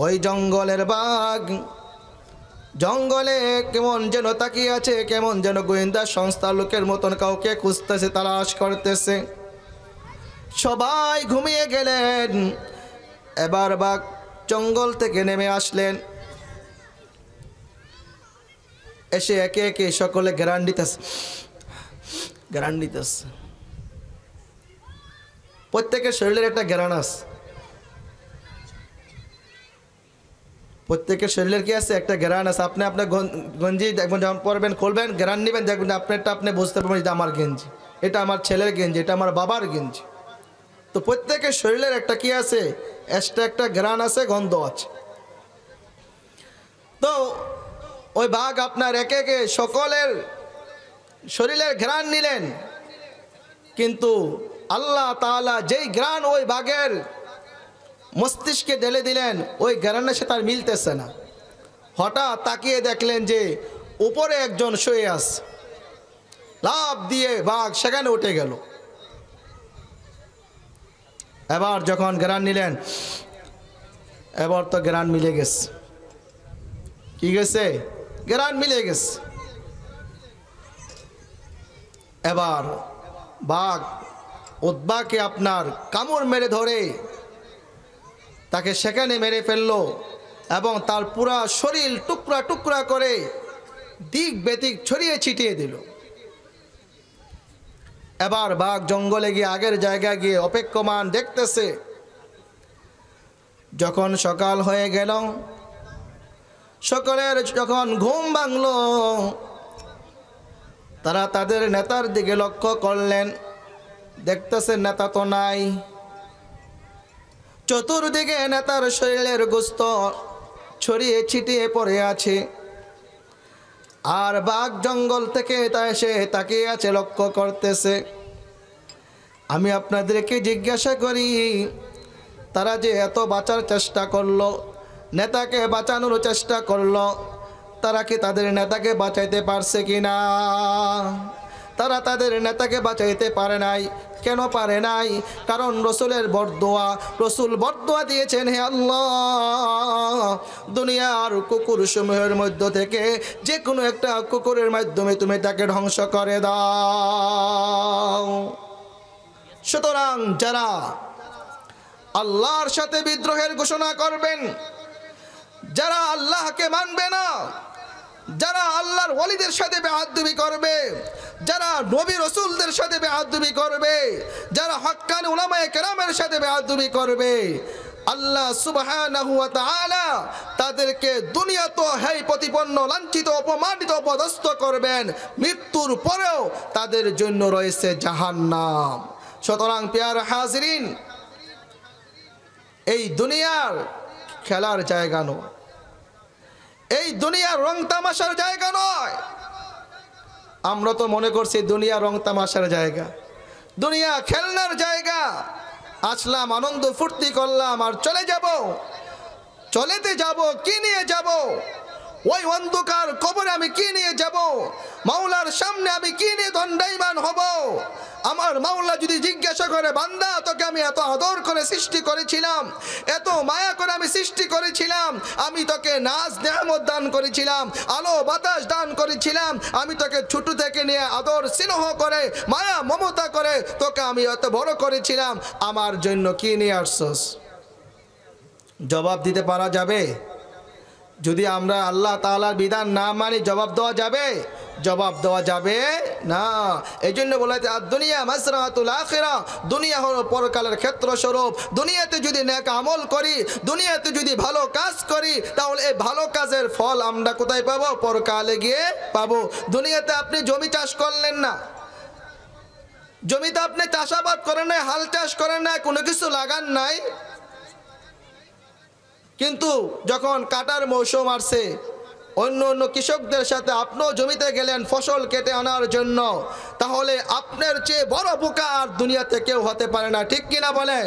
ওই জঙ্গলের বাঘ জঙ্গলে কেমন যেন তাকিয়ে আছে, কেমন যেন গোয়েন্দা সংস্থার লোকের মতন কাউকে খুঁজতেছে, তালাশ করতেছে। সবাই ঘুমিয়ে গেলেন। এবার বাঘ জঙ্গল থেকে নেমে আসলেন, এসে একে একে সকলে ঘ্রাণ দিতেছে, ঘ্রাণ দিতেছে। প্রত্যেকের শরীরের একটা ঘ্রাণ আছে, প্রত্যেকের শরীরের কি আছে? একটা ঘ্রাণ আছে। আপনি আপনার গঞ্জি দেখবেন, যখন পরবেন খুলবেন, ঘ্রাণ নেবেন, দেখবেন আপনারটা আপনি বুঝতে পারবেন এটা আমার গেঞ্জি, এটা আমার ছেলের গেঞ্জি, এটা আমার বাবার গেঞ্জি। তো প্রত্যেকের শরীরের একটা কি আছে? এক্সট্রা একটা ঘ্রাণ আছে, গন্ধ আছে। তো ওই বাঘ আপনার একে একে সকলের শরীরের ঘ্রাণ নিলেন, কিন্তু আল্লাহ তাআলা যেই ঘ্রাণ ওই বাঘের মস্তিষ্কে ঢেলে দিলেন, ওই ঘ্রাণের সাথে তার মিলতেছে না। হঠাৎ তাকিয়ে দেখলেন যে উপরে একজন শুয়ে আছে। লাফ দিয়ে বাঘ সেখানে উঠে গেল। এবার যখন ঘ্রাণ নিলেন, এবার তো ঘ্রাণ মিলে গেছে। কি গেছে? ঘ্রাণ মিলে গেছে। এবার বাঘ উতবাকে আপনার কামড় মেরে ধরে তাকে সেখানে মেরে ফেললো এবং তার পুরা শরীর টুকরা টুকরা করে দিক বেদিক ছড়িয়ে ছিটিয়ে দিল। এবার বাঘ জঙ্গলে গিয়ে আগের জায়গায় গিয়ে অপেক্ষমান দেখতেছে। যখন সকাল হয়ে গেল, সকলের যখন ঘুম ভাঙল, তারা তাদের নেতার দিকে লক্ষ্য করলেন। দেখতেছে নেতা তো নাই। চতুর্দিকে নেতার শরীরের গোস্ত ছড়িয়ে ছিটিয়ে পড়ে আছে, আর বাঘ জঙ্গল থেকে তা এসে তাকিয়ে আছে, লক্ষ্য করতেছে। আমি আপনাদেরকে জিজ্ঞাসা করি, তারা যে এত বাঁচার চেষ্টা করলো, নেতাকে বাঁচানোর চেষ্টা করলো, তারা কি তাদের নেতাকে বাঁচাইতে পারছে কি না? তারা তাদের নেতাকে বাঁচাইতে পারে নাই। কেন পারে নাই? কারণ রসুলের বরদোয়া, রসুল বরদোয়া দিয়েছেন, হে আল্লাহ, দুনিয়ার কুকুর সমূহের মধ্য থেকে যে কোনো একটা কুকুরের মাধ্যমে তুমি তাকে ধ্বংস করে দাও। সুতরাং যারা আল্লাহর সাথে বিদ্রোহের ঘোষণা করবেন, যারা আল্লাহকে মানবে না, যারা আল্লাহর ওয়ালিদের সাথে বেয়াদবি করবে, যারা নবী রাসূলদের সাথে বেয়াদবি করবে, যারা হক্কানি উলামায়ে কেরামের সাথে বেয়াদবি করবে, আল্লাহ সুবহানাহু ওয়া তাআলা তাদেরকে দুনিয়া তো হেয় প্রতিপন্ন, লাঞ্ছিত, অপমানিত, অপদস্থ করবেন। মৃত্যুর পরেও তাদের জন্য রয়েছে জাহান্নাম। সুতরাং প্রিয় হাজিরিন, এই দুনিয়ার খেলার জায়গা নয়, এই দুনিয়ার রং তামাশার জায়গা নয়। আমরা তো মনে করছি দুনিয়া রং তামাশার জায়গা, দুনিয়া খেলনার জায়গা। আসলাম, আনন্দ ফুর্তি করলাম, আর চলে যাব। চলেতে যাব, কি নিয়ে যাব? ওই অন্ধকার কবরে আমি কি নিয়ে যাব? মাওলার সামনে আমি কি নিয়ে দণ্ডায়মান হব? আমার মাওলা যদি জিজ্ঞাসা করে, বান্দা তোকে আমি এত আদর করে সৃষ্টি করেছিলাম, এত মায়া করে আমি সৃষ্টি করেছিলাম, আমি তোকে নাজ নেয়ামত দান করেছিলাম, আলো বাতাস দান করেছিলাম, আমি তোকে ছোট থেকে নিয়ে আদর স্নেহ করে মায়া মমতা করে তোকে আমি এত বড় করেছিলাম, আমার জন্য কি নিয়ে আসছস? জবাব দিতে পারা যাবে? যদি আমরা আল্লাহ তাআলার বিধান না মানি জবাব দেওয়া যাবে? জবাব দেওয়া যাবে না। এই জন্য বলেছে আর দুনিয়া মাসরাতুল আখিরা, দুনিয়া হলো পরকালের ক্ষেত্র স্বরূপ। দুনিয়াতে যদি নেক আমল করি, দুনিয়াতে যদি ভালো কাজ করি, তাহলে এই ভালো কাজের ফল আমরা কোথায় পাবো? পরকালে গিয়ে পাবো। দুনিয়াতে আপনি জমি চাষ করলেন না, জমিতে আপনি চাষাবাদ করেন নাই, হাল চাষ করেন নাই, কোনো কিছু লাগান নাই, কিন্তু যখন কাটার মৌসুম আসছে অন্য অন্য কৃষকদের সাথে আপনিও জমিতে গেলেন ফসল কেটে আনার জন্য, তাহলে আপনার চেয়ে বড় বোকা আর দুনিয়াতে কেউ হতে পারে না। ঠিক কিনা বলে?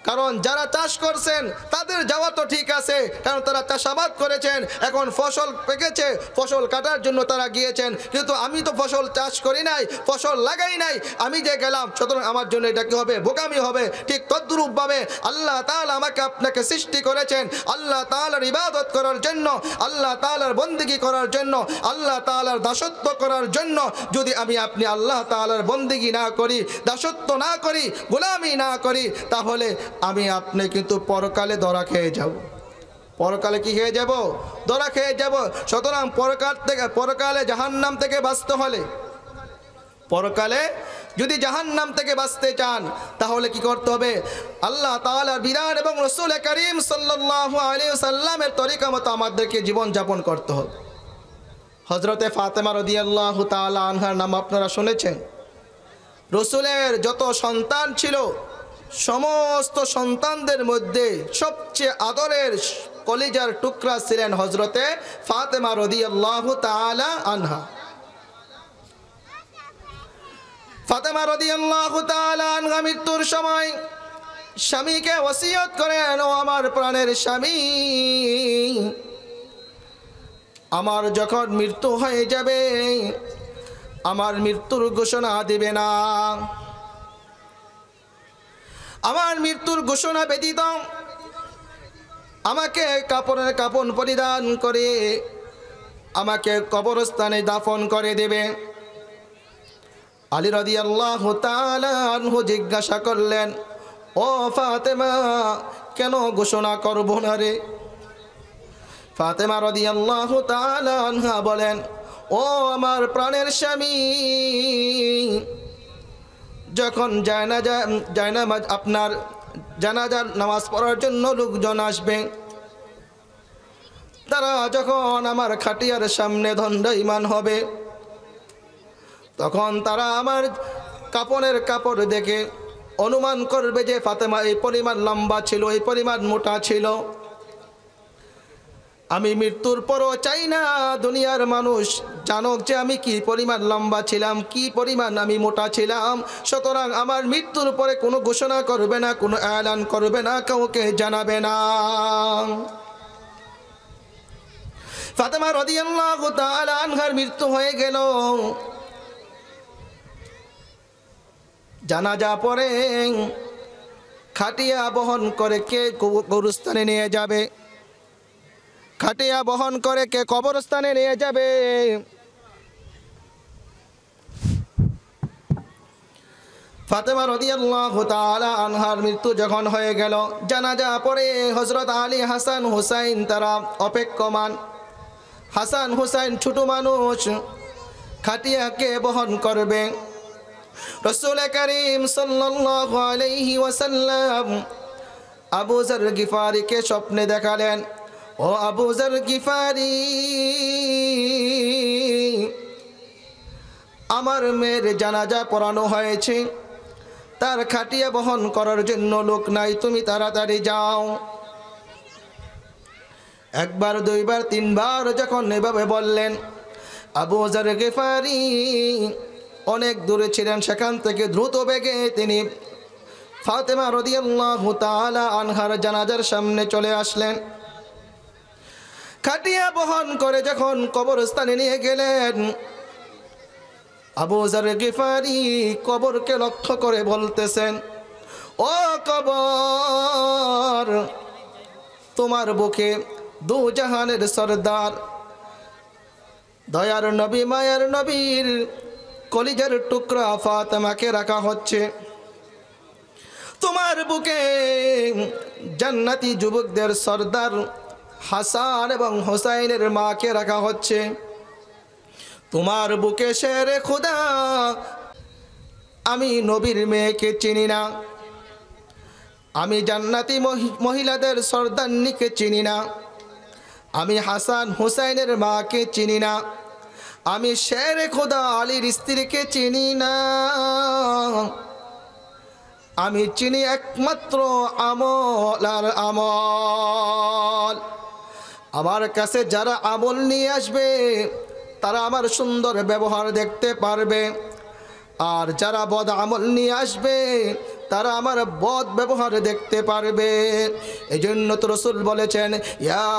কারণ যারা চাষ করছেন তাদের যাওয়া তো ঠিক আছে, কারণ তারা চাষাবাদ করেছেন, এখন ফসল পেকেছে, ফসল কাটার জন্য তারা গিয়েছেন। কিন্তু আমি তো ফসল চাষ করি নাই, ফসল লাগাই নাই, আমি যে গেলাম, সুতরাং আমার জন্য এটা কি হবে? বোকামি হবে। ঠিক তদ্রূপভাবে আল্লাহ তাআলা আমাকে আপনাকে সৃষ্টি করেছেন আল্লাহ তাআলার ইবাদত করার জন্য, আল্লাহ তাআলার বন্দেগী করার জন্য, আল্লাহ তাআলার দাসত্ব করার জন্য। যদি আমি আপনি আল্লাহ তাআলার বন্দেগী না করি, দাসত্ব না করি, গোলামি না করি, তাহলে আমি আপনি কিন্তু পরকালে ধরা খেয়ে যাব। পরকালে কি খেয়ে যাব? ধরা খেয়ে যাব। সুতরাং পরকালে জাহান্নাম থেকে বাঁচতে হলে, পরকালে যদি জাহান্নাম থেকে বাঁচতে চান, তাহলে কি করতে হবে? আল্লাহ তাআলার বিধান এবং রাসূল করিম সাল্লাল্লাহু আলাইহি ওয়াসাল্লামের তরিকা মতো আমাদেরকে জীবন যাপন করতে হবে। হযরতে ফাতেমা রাদিয়াল্লাহু তাআলা আনহার নাম আপনারা শুনেছেন। রাসূলের যত সন্তান ছিল, সমস্ত সন্তানদের মধ্যে সবচেয়ে আদরের কলিজার টুকরা ছিলেন হযরতে ফাতেমা রাদিয়াল্লাহু তাআলা আনহা। ফাতেমা রাদিয়াল্লাহু তাআলা আনহা মৃত্যুর সময় স্বামীকে ওসিয়ত করেন, ও আমার প্রাণের স্বামী, আমার যখন মৃত্যু হয়ে যাবে, আমার মৃত্যুর ঘোষণা দিবে না। আমার মৃত্যুর ঘোষণা ব্যতীত আমাকে কাপড়ের কাপড় পরিধান করে আমাকে কবরস্থানে দাফন করে দেবে। আলী রাদিয়াল্লাহু তাআলা আনহু জিজ্ঞাসা করলেন, ও ফাতেমা, কেন ঘোষণা করব না রে? ফাতেমা রাদিয়াল্লাহু তাআলা আনহা বলেন, ও আমার প্রাণের স্বামী, যখন জায়নামাজ আপনার জানাজার নামাজ পড়ার জন্য লোকজন আসবে, তারা যখন আমার খাটিয়ার সামনে দণ্ডায়মান হবে, তখন তারা আমার কাপড়ের কাপড় দেখে অনুমান করবে যে ফাতেমা এই পরিমাণ লম্বা ছিল, এই পরিমাণ মোটা ছিল। আমি মৃত্যুর পরও চাই না দুনিয়ার মানুষ জানুক যে আমি কি পরিমাণ লম্বা ছিলাম, কি পরিমাণ আমি মোটা ছিলাম। সুতরাং আমার মৃত্যুর পরে কোনো ঘোষণা করবে না, কোনো এলান করবে না, কাউকে জানাবে না। ফাতেমা রাদিয়াল্লাহু তাআলা আনহার মৃত্যু হয়ে গেল। জানাজা পড়ে খাটিয়া বহন করে কে কবরস্থানে নিয়ে যাবে? খাটিয়া বহন করে কে কবরস্থানে নিয়ে যাবে? ফাতেমা রাদিয়াল্লাহু তাআলা আনহার মৃত্যু যখন হয়ে গেল, জানাজা পড়ে হযরত আলী, হাসান, হুসাইন তারা অপেক্ষমান। হাসান হুসাইন ছোট মানুষ, খাটিয়াকে বহন করবে। রাসূল করিম সাল্লাল্লাহু আলাইহি ওয়াসাল্লাম আবু যর গিফারিকে স্বপ্নে দেখালেন, ও আবু যর গিফারি, আমার মেয়ের জানাজা পড়ানো হয়েছে, তার খাটিয়া বহন করার জন্য লোক নাই, তুমি তাড়াতাড়ি যাও। একবার, দুইবার, তিনবার যখন এভাবে বললেন, আবু যর গিফারি অনেক দূরে ছিলেন, সেখান থেকে দ্রুত বেগে তিনি ফাতেমা রাদিয়াল্লাহু তাআলা আনহার জানাজার সামনে চলে আসলেন। খাটিয়া বহন করে যখন কবরস্থানে নিয়ে গেলেন, আবু যর গিফারি কবরকে লক্ষ্য করে বলতেছেন, ও কবর, তোমার বুকে দু জাহানের সরদার, দয়ার নবী, মায়ার নবীর কলিজার টুকরা ফাতেমাকে রাখা হচ্ছে। তোমার বুকে জান্নাতি যুবকদের সরদার হাসান এবং হুসাইনের মাকে রাখা হচ্ছে। তোমার বুকে শেরে খুদা, আমি নবীর মেয়েকে চিনি না, আমি জান্নাতি মহিলাদের সর্দারনিকে চিনি না, আমি হাসান হুসাইনের মাকে চিনি না, আমি শেরে খুদা আলীর স্ত্রীকে চিনি না, আমি চিনি একমাত্র আমল আর আমল। আমার কাছে যারা আমল নিয়ে আসবে তারা আমার সুন্দর ব্যবহার দেখতে পারবে, আর যারা বদ আমল নিয়ে আসবে তারা আমার বদ ব্যবহার দেখতে পারবে। এই জন্য তো রাসূল বলেছেন, ইয়া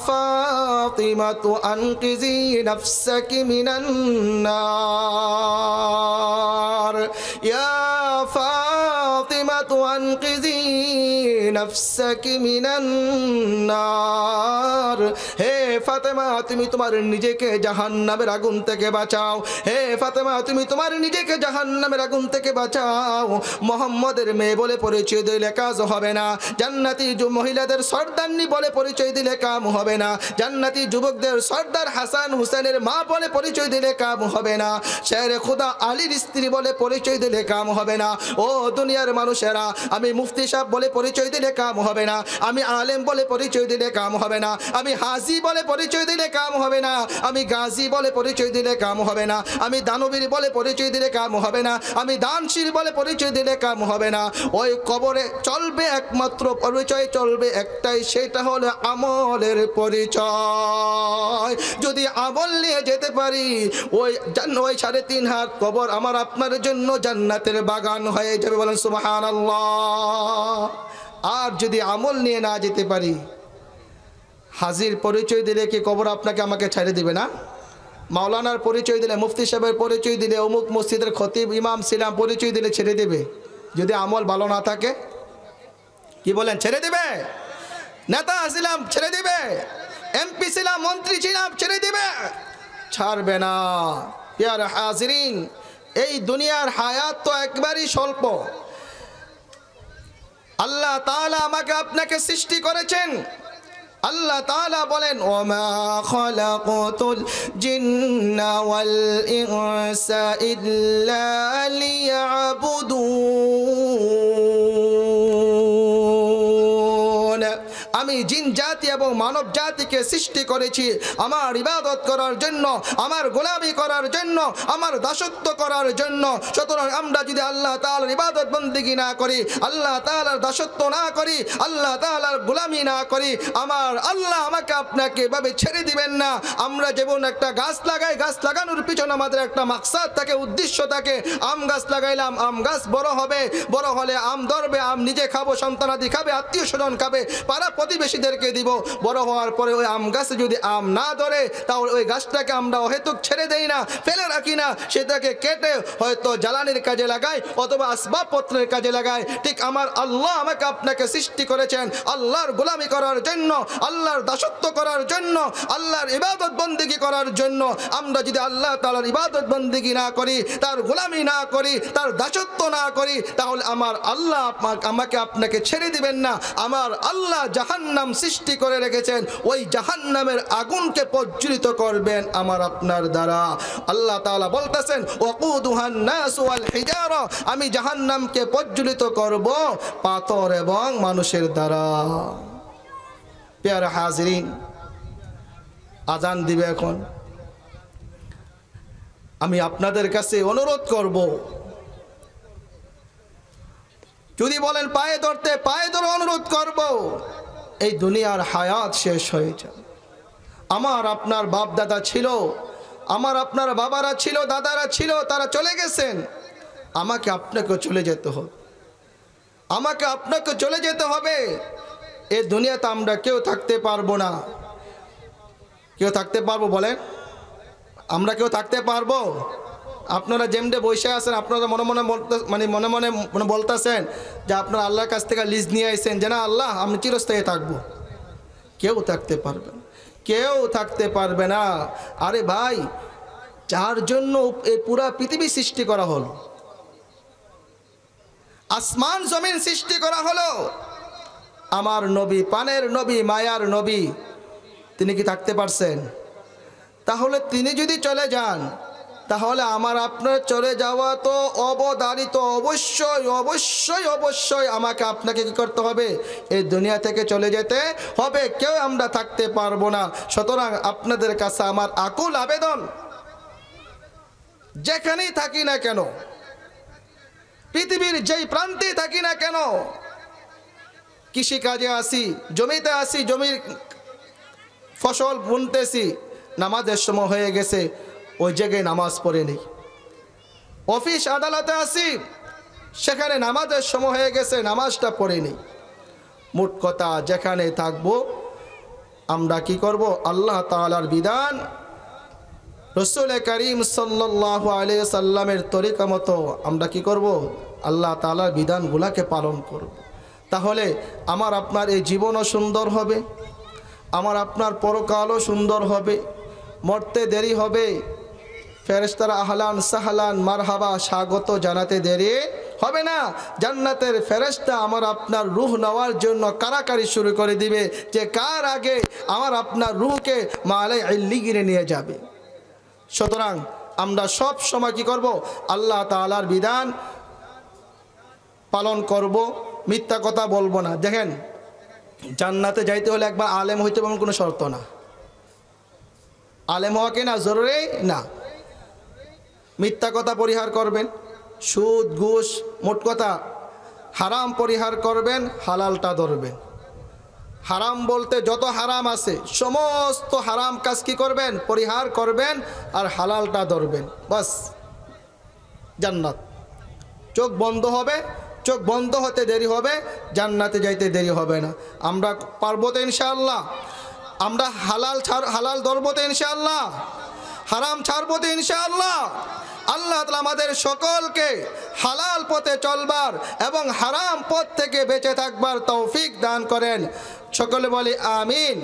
ফাতিমাতু আনকিজি নাফসাকি মিনান নার, ইয়া ফাতিমাতু আনকিজি নাফসাকি মিনান নার। হে ফাতেমা, তুমি তোমার নিজেকে জাহান্নামের আগুন থেকে বাঁচাও। হে ফাতেমা, তুমি তোমার নিজেকে জাহান্নামের আগুন থেকে বাঁচাও। মুহাম্মদের মেয়ে বলে পরিচয় দিলে কাজ হবে না, জান্নাতি মহিলাদের সর্দারনি বলে পরিচয় দিলে কাম হবে না, জান্নাতি যুবকদের সর্দার হাসান হুসেনের মা বলে পরিচয় দিলে কাম হবে না, শেরে খুদা আলীর স্ত্রী বলে পরিচয় দিলে কাম হবে না। ও দুনিয়ার মানুষেরা, আমি মুফতি সাহেব বলে পরিচয় দিলে কাম হবে না, আমি আলেম বলে পরিচয় দিলে কাম হবে না, আমি হাজি বলে পরিচয় দিলে কাম হবে না, আমি গাজী বলে পরিচয় দিলে কাম হবে না, আমি দানবীর বলে পরিচয় দিলে কাম হবে না, আমি দানশীল বলে পরিচয় দিলে কাম হবে না। ওই কবরে চলবে একমাত্র পরিচয়, চলবে একটাই, সেটা হলো আমলের পরিচয়। যদি আমল নিয়ে যেতে পারি, ওই 3.5 হাত কবর আমার আপনার জন্য জান্নাতের বাগান হয়ে যাবে। বলেন সুবহানাল্লাহ। আর যদি আমল নিয়ে না যেতে পারি, হাজির পরিচয় দিলে কি কবর আপনাকে আমাকে ছেড়ে দিবে না? মাওলানার পরিচয় দিলে, মুফতি সাহেবের পরিচয় দিলে, অমুক মসজিদের খতিব ইমাম ছিলাম পরিচয় দিলে ছেড়ে দেবে? যদি আমল ভালো না থাকে, কি বলেন, ছেড়ে দেবে? নেতা ছিলাম ছেড়ে দেবে, এমপি ছিলাম মন্ত্রী ছিলাম ছেড়ে দেবে? ছাড়বে না। প্রিয় হাজিরিন, এই দুনিয়ার হায়াত তো একবারই স্বল্প। আল্লাহ তাআলা আমাকে আপনাকে সৃষ্টি করেছেন। আল্লাহ তাআলা বলেন, ওমা খালাকাতুল জিন্না ওয়াল ইনসা ইল্লা লিয়াবুদুন। আমি জিন জাতি এবং মানব জাতিকে সৃষ্টি করেছি আমার ইবাদত করার জন্য, আমার গোলামি করার জন্য, আমার দাসত্ব করার জন্য। সুতরাং আমরা যদি আল্লাহ তাআলার ইবাদত বন্দেগী না করি, আল্লাহ তাআলার দাসত্ব না করি, আল্লাহ তাআলার গোলামি না করি, আমার আল্লাহ আমাকে আপনাকে এভাবে ছেড়ে দিবেন না। আমরা যেমন একটা গাছ লাগাই, গাছ লাগানোর পিছনে আমাদের একটা মাকসাদ থাকে, উদ্দেশ্য থাকে। আম গাছ লাগাইলাম, আম গাছ বড় হবে, বড় হলে আম ধরবে, আম নিজে খাবো, সন্তানাদি খাবে, আত্মীয় স্বজন খাবে, পাড়া প্রতিবেশীদেরকে দিব। বড় হওয়ার পরে ওই আম গাছে যদি আম না ধরে, তাহলে ওই গাছটাকে আমরা অহেতুক ছেড়ে দেই না, ফেলে রাখি না, সেটাকে কেটে হয়তো জ্বালানির কাজে লাগাই অথবা আসবাবপত্রের কাজে লাগাই। ঠিক আমার আল্লাহ আমাকে আপনাকে সৃষ্টি করেছেন আল্লাহর গোলামি করার জন্য, আল্লাহর দাসত্ব করার জন্য, আল্লাহর ইবাদত বন্দেগী করার জন্য। আমরা যদি আল্লাহ তাআলার ইবাদত বন্দেগী না করি, তার গোলামি না করি, তার দাসত্ব না করি, তাহলে আমার আল্লাহ আমাকে আপনাকে ছেড়ে দিবেন না। আমার আল্লাহ জাহান্নাম সৃষ্টি করে রেখেছেন, ওই জাহান্নামের আগুনকে প্রজ্বলিত করবেন আমার আপনার দ্বারা। আল্লাহ তাআলা বলতেছেন, ওয়াকুদুহান নাস ওয়াল হিজারা, আমি জাহান্নামকে প্রজ্বলিত করব পাথর এবং মানুষের দ্বারা। প্রিয় হাজিরিন, আজান দিবে এখন। আমি আপনাদের কাছে অনুরোধ করব, যদি বলেন পায়ে ধরতে, পায়ে ধরে অনুরোধ করব। এই দুনিয়ার হায়াত শেষ হয়ে যাবে। আমার আপনার বাপ দাদা ছিল, আমার আপনার বাবারা ছিল, দাদারা ছিল, তারা চলে গেছেন। আমাকে আপনাকে চলে যেতে হবে, আমাকে আপনাকে চলে যেতে হবে। এই দুনিয়াতে আমরা কেউ থাকতে পারবো না। কেউ থাকতে পারবো বলেন? আমরা কেউ থাকতে পারবো? আপনারা যেমনি বসে আছেন, আপনারা মনে মনে মনে মনে বলতেছেন যে আপনারা আল্লাহর কাছ থেকে লিজ নিয়ে আসছেন যে না আল্লাহ আমি চিরস্থায়ী থাকবো। কেউ থাকতে পারবে না, কেউ থাকতে পারবে না। আরে ভাই, যার জন্য এই পুরা পৃথিবী সৃষ্টি করা হলো, আসমান জমিন সৃষ্টি করা হলো, আমার নবী, পানের নবী, মায়ার নবী তিনি কি থাকতে পারছেন? তাহলে তিনি যদি চলে যান, তাহলে আমার আপনার চলে যাওয়া তো অবধারিত। অবশ্যই অবশ্যই অবশ্যই আমাকে আপনাকে কি করতে হবে? এই দুনিয়া থেকে চলে যেতে হবে, কেউ আমরা থাকতে পারবো না। সুতরাং আপনাদের কাছে আমার আকুল আবেদন, যেখানেই থাকি না কেন, পৃথিবীর যেই প্রান্তেই থাকি না কেন, কৃষি কাজে আসি, জমিতে আসি, জমির ফসল বুনতেছি, নামাজের সময় হয়ে গেছে, ওই জায়গায় নামাজ পড়ে নেই। অফিস আদালতে আসি, সেখানে নামাজের সময় হয়ে গেছে, নামাজটা পড়ে নেই। মোট কথা, যেখানে থাকবো আমরা কি করব? আল্লাহ তাআলার বিধান, রাসূল করিম সাল্লাল্লাহু আলাইহি সাল্লামের তরিকা মতো আমরা কি করব? আল্লাহ তাআলার বিধানগুলোকে পালন করব। তাহলে আমার আপনার এই জীবনও সুন্দর হবে, আমার আপনার পরকালও সুন্দর হবে। মরতে দেরি হবে, ফেরেশতারা আহলান সাহলান মারহাবা স্বাগত জানাতে দেরি হবে না। জান্নাতের ফেরেশতা আমার আপনার রূহ নেওয়ার জন্য কারাকারি শুরু করে দিবে, যে কার আগে আমার আপনার রূহকে মালে ইল্লিগিনে নিয়ে যাবে। সুতরাং আমরা সব সময় কি করব? আল্লাহ তাআলার বিধান পালন করব, মিথ্যা কথা বলবো না। দেখেন, জান্নাতে যাইতে হলে একবার আলেম হইতে হবে কোনো শর্ত না। আলেম হওয়া কি না জরুরি না। মিথ্যা কথা পরিহার করবেন, সুদ ঘুষ মোট কথা হারাম পরিহার করবেন, হালালটা ধরবেন। হারাম বলতে যত হারাম আছে সমস্ত হারাম কাজ কি করবেন? পরিহার করবেন, আর হালালটা ধরবেন। বাস জান্নাত। চোখ বন্ধ হবে, চোখ বন্ধ হতে দেরি হবে, জান্নাতে যাইতে দেরি হবে না। আমরা পারবো তো ইনশাআল্লাহ? আমরা হালাল ধরবো তো ইনশাআল্লাহ? হারাম ছাড়বো তো ইনশাআল্লাহ? আল্লাহ তাআলা আমাদের সকলকে হালাল পথে চলবার এবং হারাম পথ থেকে বেঁচে থাকবার তৌফিক দান করেন। সকলে বলি আমিন।